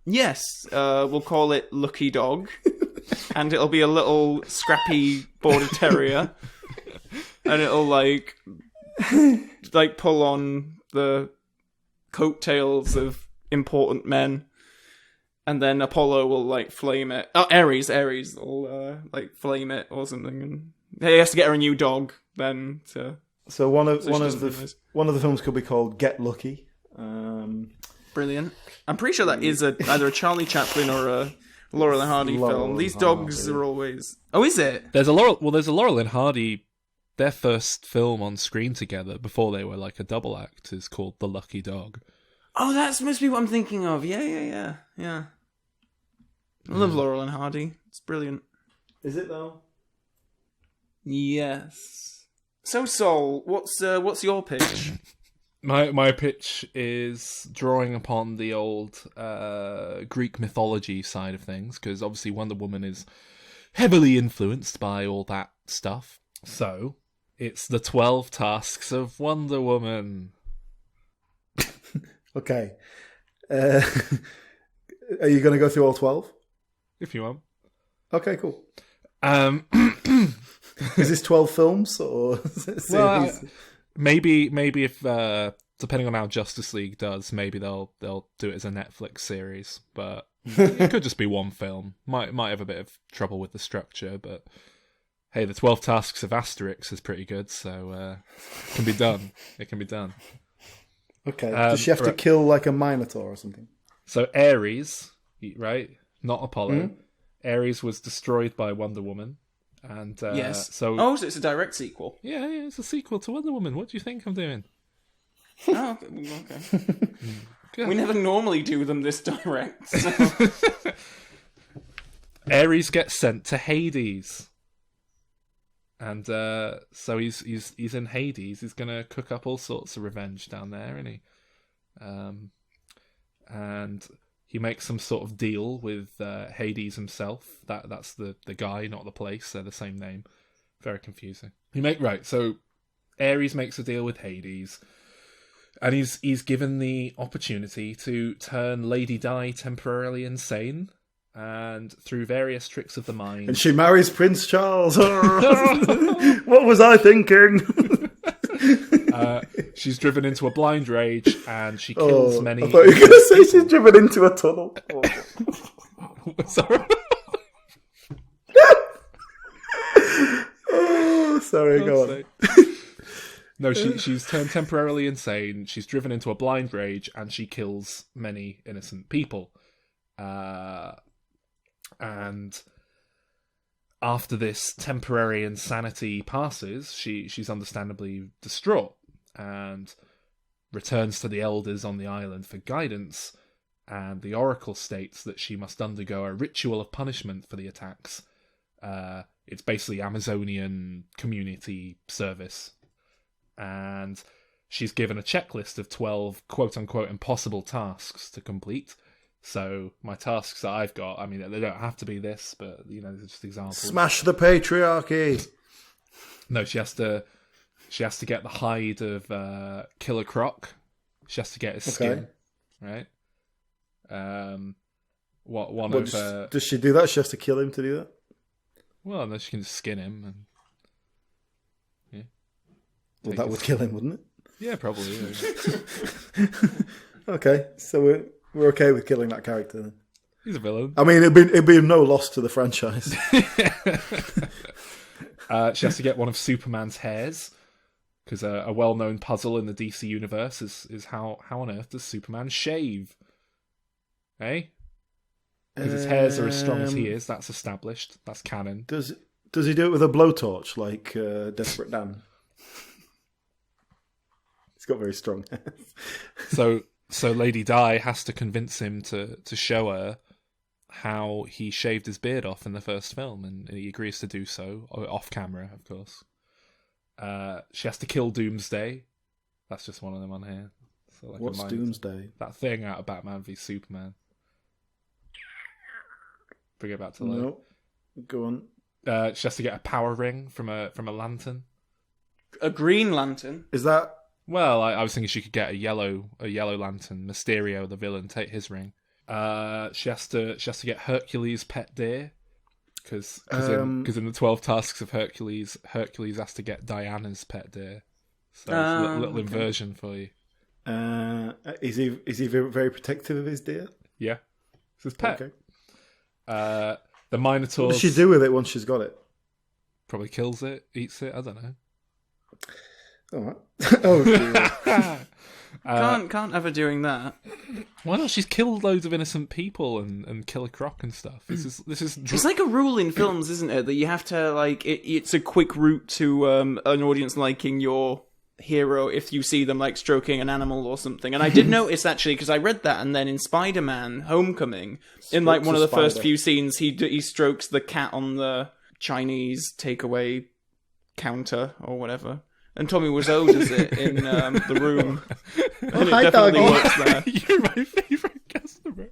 Yes, we'll call it Lucky Dog. And it'll be a little scrappy border terrier. And it'll like pull on the coattails of important men. And then Apollo will like flame it. Oh, Ares will like flame it or something. And he has to get her a new dog then to... So one of the films could be called Get Lucky. Brilliant. I'm pretty sure that is either a Charlie Chaplin or a Laurel and Hardy film. These dogs are always... Oh, is it? There's a Laurel and Hardy. Their first film on screen together before they were like a double act is called The Lucky Dog. Oh, that must be what I'm thinking of. Yeah. I love Laurel and Hardy. It's brilliant. Is it though? Yes. So, Sol, what's your pitch? My pitch is drawing upon the old Greek mythology side of things, because obviously Wonder Woman is heavily influenced by all that stuff. So, it's the 12 tasks of Wonder Woman. Okay. Are you going to go through all 12? If you want. Okay, cool. Is this 12 films or series? Well, maybe if depending on how Justice League does, maybe they'll do it as a Netflix series, but it could just be one film. Might have a bit of trouble with the structure, but hey, the 12 Tasks of Asterix is pretty good, so it can be done. It can be done. Okay. Does she have to kill like a Minotaur or something? So Ares, right? Not Apollo. Mm-hmm. Ares was destroyed by Wonder Woman. And yes. So it's a direct sequel. Yeah, it's a sequel to Wonder Woman. What do you think I'm doing? Oh, okay. We never normally do them this direct. So. Ares gets sent to Hades. And so he's in Hades. He's gonna cook up all sorts of revenge down there, isn't he? And he makes some sort of deal with Hades himself. That's the guy, not the place. They're the same name. Very confusing. So Ares makes a deal with Hades, and he's given the opportunity to turn Lady Di temporarily insane. And through various tricks of the mind... And she marries Prince Charles. What was I thinking? She's driven into a blind rage, and she kills many... I thought you were going to say she's driven into a tunnel. Sorry. Sorry, go on. No, she's turned temporarily insane. She's driven into a blind rage, and she kills many innocent people. And after this temporary insanity passes, she's understandably distraught and returns to the elders on the island for guidance. And the oracle states that she must undergo a ritual of punishment for the attacks. It's basically Amazonian community service. And she's given a checklist of 12 quote-unquote impossible tasks to complete. So my tasks that I've got, I mean, they don't have to be this, but, they're just examples. Smash the patriarchy! No, she has to get the hide of Killer Croc. She has to get his skin, right? Does she do that? She has to kill him to do that? Well, no, she can just skin him. And, yeah. Well, that would kill him, wouldn't it? Yeah, probably. Yeah. Okay, so we're okay with killing that character then. He's a villain. I mean, it'd be no loss to the franchise. She has to get one of Superman's hairs, because a well-known puzzle in the DC universe is how on earth does Superman shave? Eh? Because his hairs are as strong as he is. That's established. That's canon. Does he do it with a blowtorch like Desperate Dan? He's got very strong hairs. So Lady Di has to convince him to show her how he shaved his beard off in the first film, and he agrees to do so, off camera, of course. She has to kill Doomsday. That's just one of them on here. So like what's Doomsday? That thing out of Batman v Superman. Bring it back to life. No, go on. She has to get a power ring from a lantern. A green lantern? Is that... Well, I was thinking she could get a yellow lantern. Mysterio, the villain, take his ring. She has to get Hercules' pet deer, because in the 12 Tasks of Hercules has to get Diana's pet deer. So it's a little inversion for you. Is he very protective of his deer? Yeah, it's his pet. Okay. The Minotaur. What does she do with it once she's got it? Probably kills it, eats it. I don't know. All right. Oh, dear. Can't have her doing that. Why not? She's killed loads of innocent people and Killer Croc and stuff. This is. It's like a rule in films, isn't it? That you have to it's a quick route to an audience liking your hero if you see them like stroking an animal or something. And I did notice actually, because I read that, and then in Spider-Man: Homecoming, in like one of the first few scenes, he strokes the cat on the Chinese takeaway counter or whatever. And Tommy Wiseau does it in The Room. And it definitely works there. You're my favourite customer.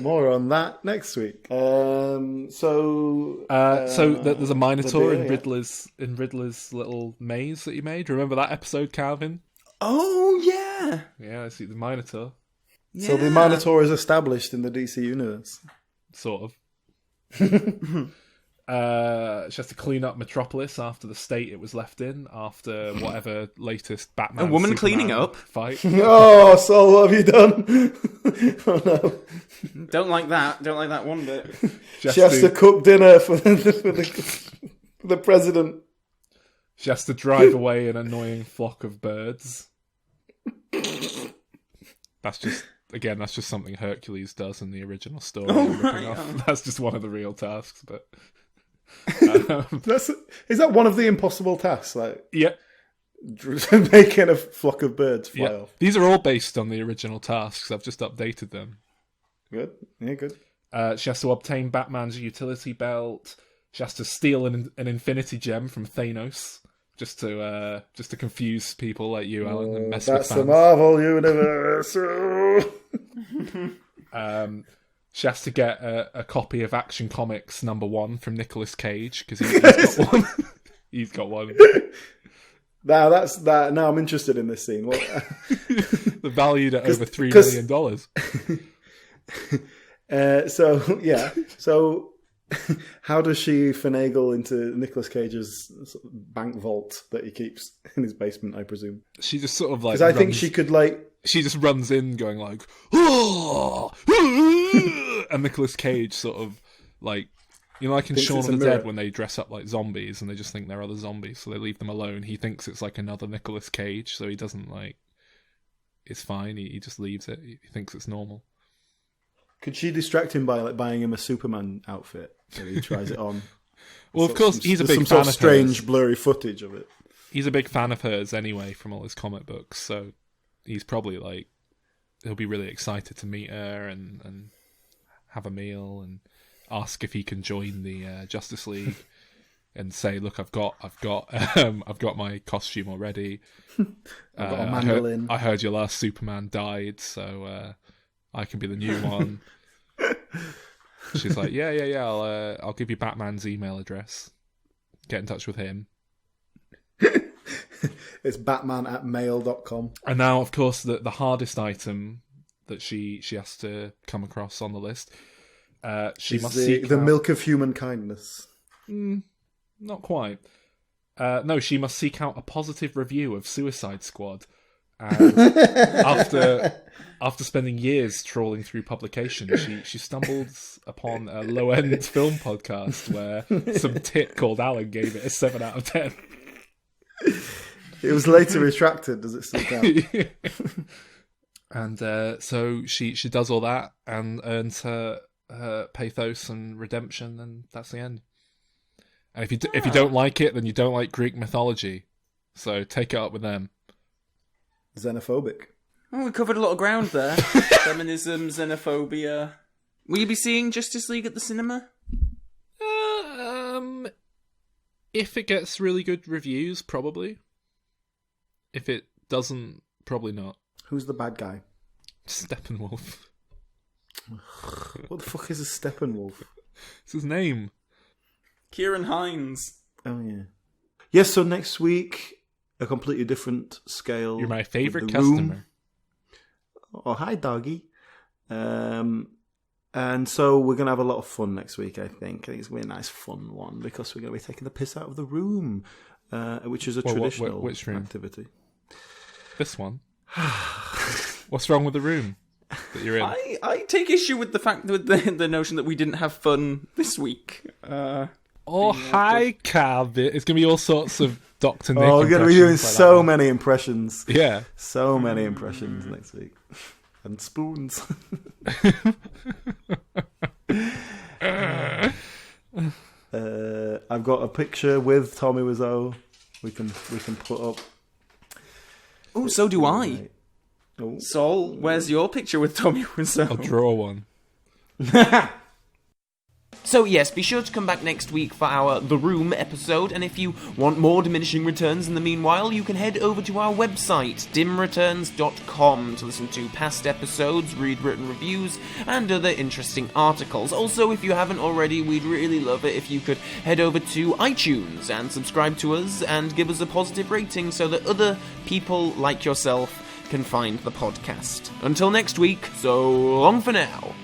More on that next week. So there's a Minotaur in Riddler's little maze that you made. Remember that episode, Calvin? Oh, yeah. Yeah, I see the Minotaur. Yeah. So the Minotaur is established in the DC universe. Sort of. She has to clean up Metropolis after the state it was left in after whatever latest Batman. A woman Superman cleaning up? fight. Oh, Saul, what have you done? Oh no! Don't like that. Don't like that one bit. She has to cook dinner for the president. She has to drive away an annoying flock of birds. That's just something Hercules does in the original story. That's just one of the real tasks, but is that one of the impossible tasks? Like, yeah, making a flock of birds fly off. These are all based on the original tasks. I've just updated them. Good, yeah, good. She has to obtain Batman's utility belt. She has to steal an infinity gem from Thanos. Just to confuse people like you, Alan, and mess with fans. That's the Marvel Universe. She has to get a copy of Action Comics #1 from Nicolas Cage because he's got one. He's got one. Now that's that. Now I'm interested in this scene. They're valued at over $3 million. So how does she finagle into Nicolas Cage's bank vault that he keeps in his basement, I presume? She just sort of like... Because I think she could like... She just runs in going like... Oh! And Nicolas Cage sort of like... You know, like in Shaun of the Dead when they dress up like zombies and they just think they're other zombies, so they leave them alone. He thinks it's like another Nicolas Cage, so he doesn't like... It's fine, he just leaves it. He thinks it's normal. Could she distract him by like buying him a Superman outfit so he tries it on? Well, of course, he's a big fan of some sort of strange, hers. blurry footage of it. He's a big fan of hers anyway from all his comic books, so he's probably like... He'll be really excited to meet her and have a meal and ask if he can join the Justice League and say, "Look, I've got my costume already. I've got a mandolin. I heard your last Superman died, so I can be the new one." She's like, "Yeah. I'll give you Batman's email address. Get in touch with him." It's batman@mail.com. And now, of course, the hardest item that she has to come across on the list. She must seek the milk of human kindness. Not quite. No, she must seek out a positive review of Suicide Squad. And after spending years trawling through publications, she stumbles upon a low-end film podcast where some tit called Alan gave it a 7 out of 10. It was later retracted. Does it still count? And so she does all that and earns her pathos and redemption, and that's the end. And if you don't like it, then you don't like Greek mythology. So take it up with them. Xenophobic. Oh, we covered a lot of ground there. Feminism, xenophobia. Will you be seeing Justice League at the cinema? If it gets really good reviews, probably. If it doesn't, probably not. Who's the bad guy? Steppenwolf. What the fuck is a Steppenwolf? It's his name. Kieran Hines. Oh, yeah. Yes, so next week, a completely different scale. You're my favourite customer. Oh, hi, doggy. And so we're going to have a lot of fun next week, I think. I think it's going to be a nice, fun one, because we're going to be taking the piss out of the room, which is a traditional which room? activity. This one? What's wrong with the room that you're in? I take issue with the fact with the notion that we didn't have fun this week. Hi, Calvin. It's going to be all sorts of Dr. Nick. Oh, we're going to be doing like so many impressions. Yeah. So many impressions next week. And spoons. I've got a picture with Tommy Wiseau. We can put up. Oh, so do I. Oh. Sol, where's your picture with Tommy Wiseau? I'll draw one. So yes, be sure to come back next week for our The Room episode, and if you want more Diminishing Returns in the meanwhile, you can head over to our website, dimreturns.com, to listen to past episodes, read written reviews, and other interesting articles. Also, if you haven't already, we'd really love it if you could head over to iTunes and subscribe to us and give us a positive rating so that other people like yourself can find the podcast. Until next week, so long for now.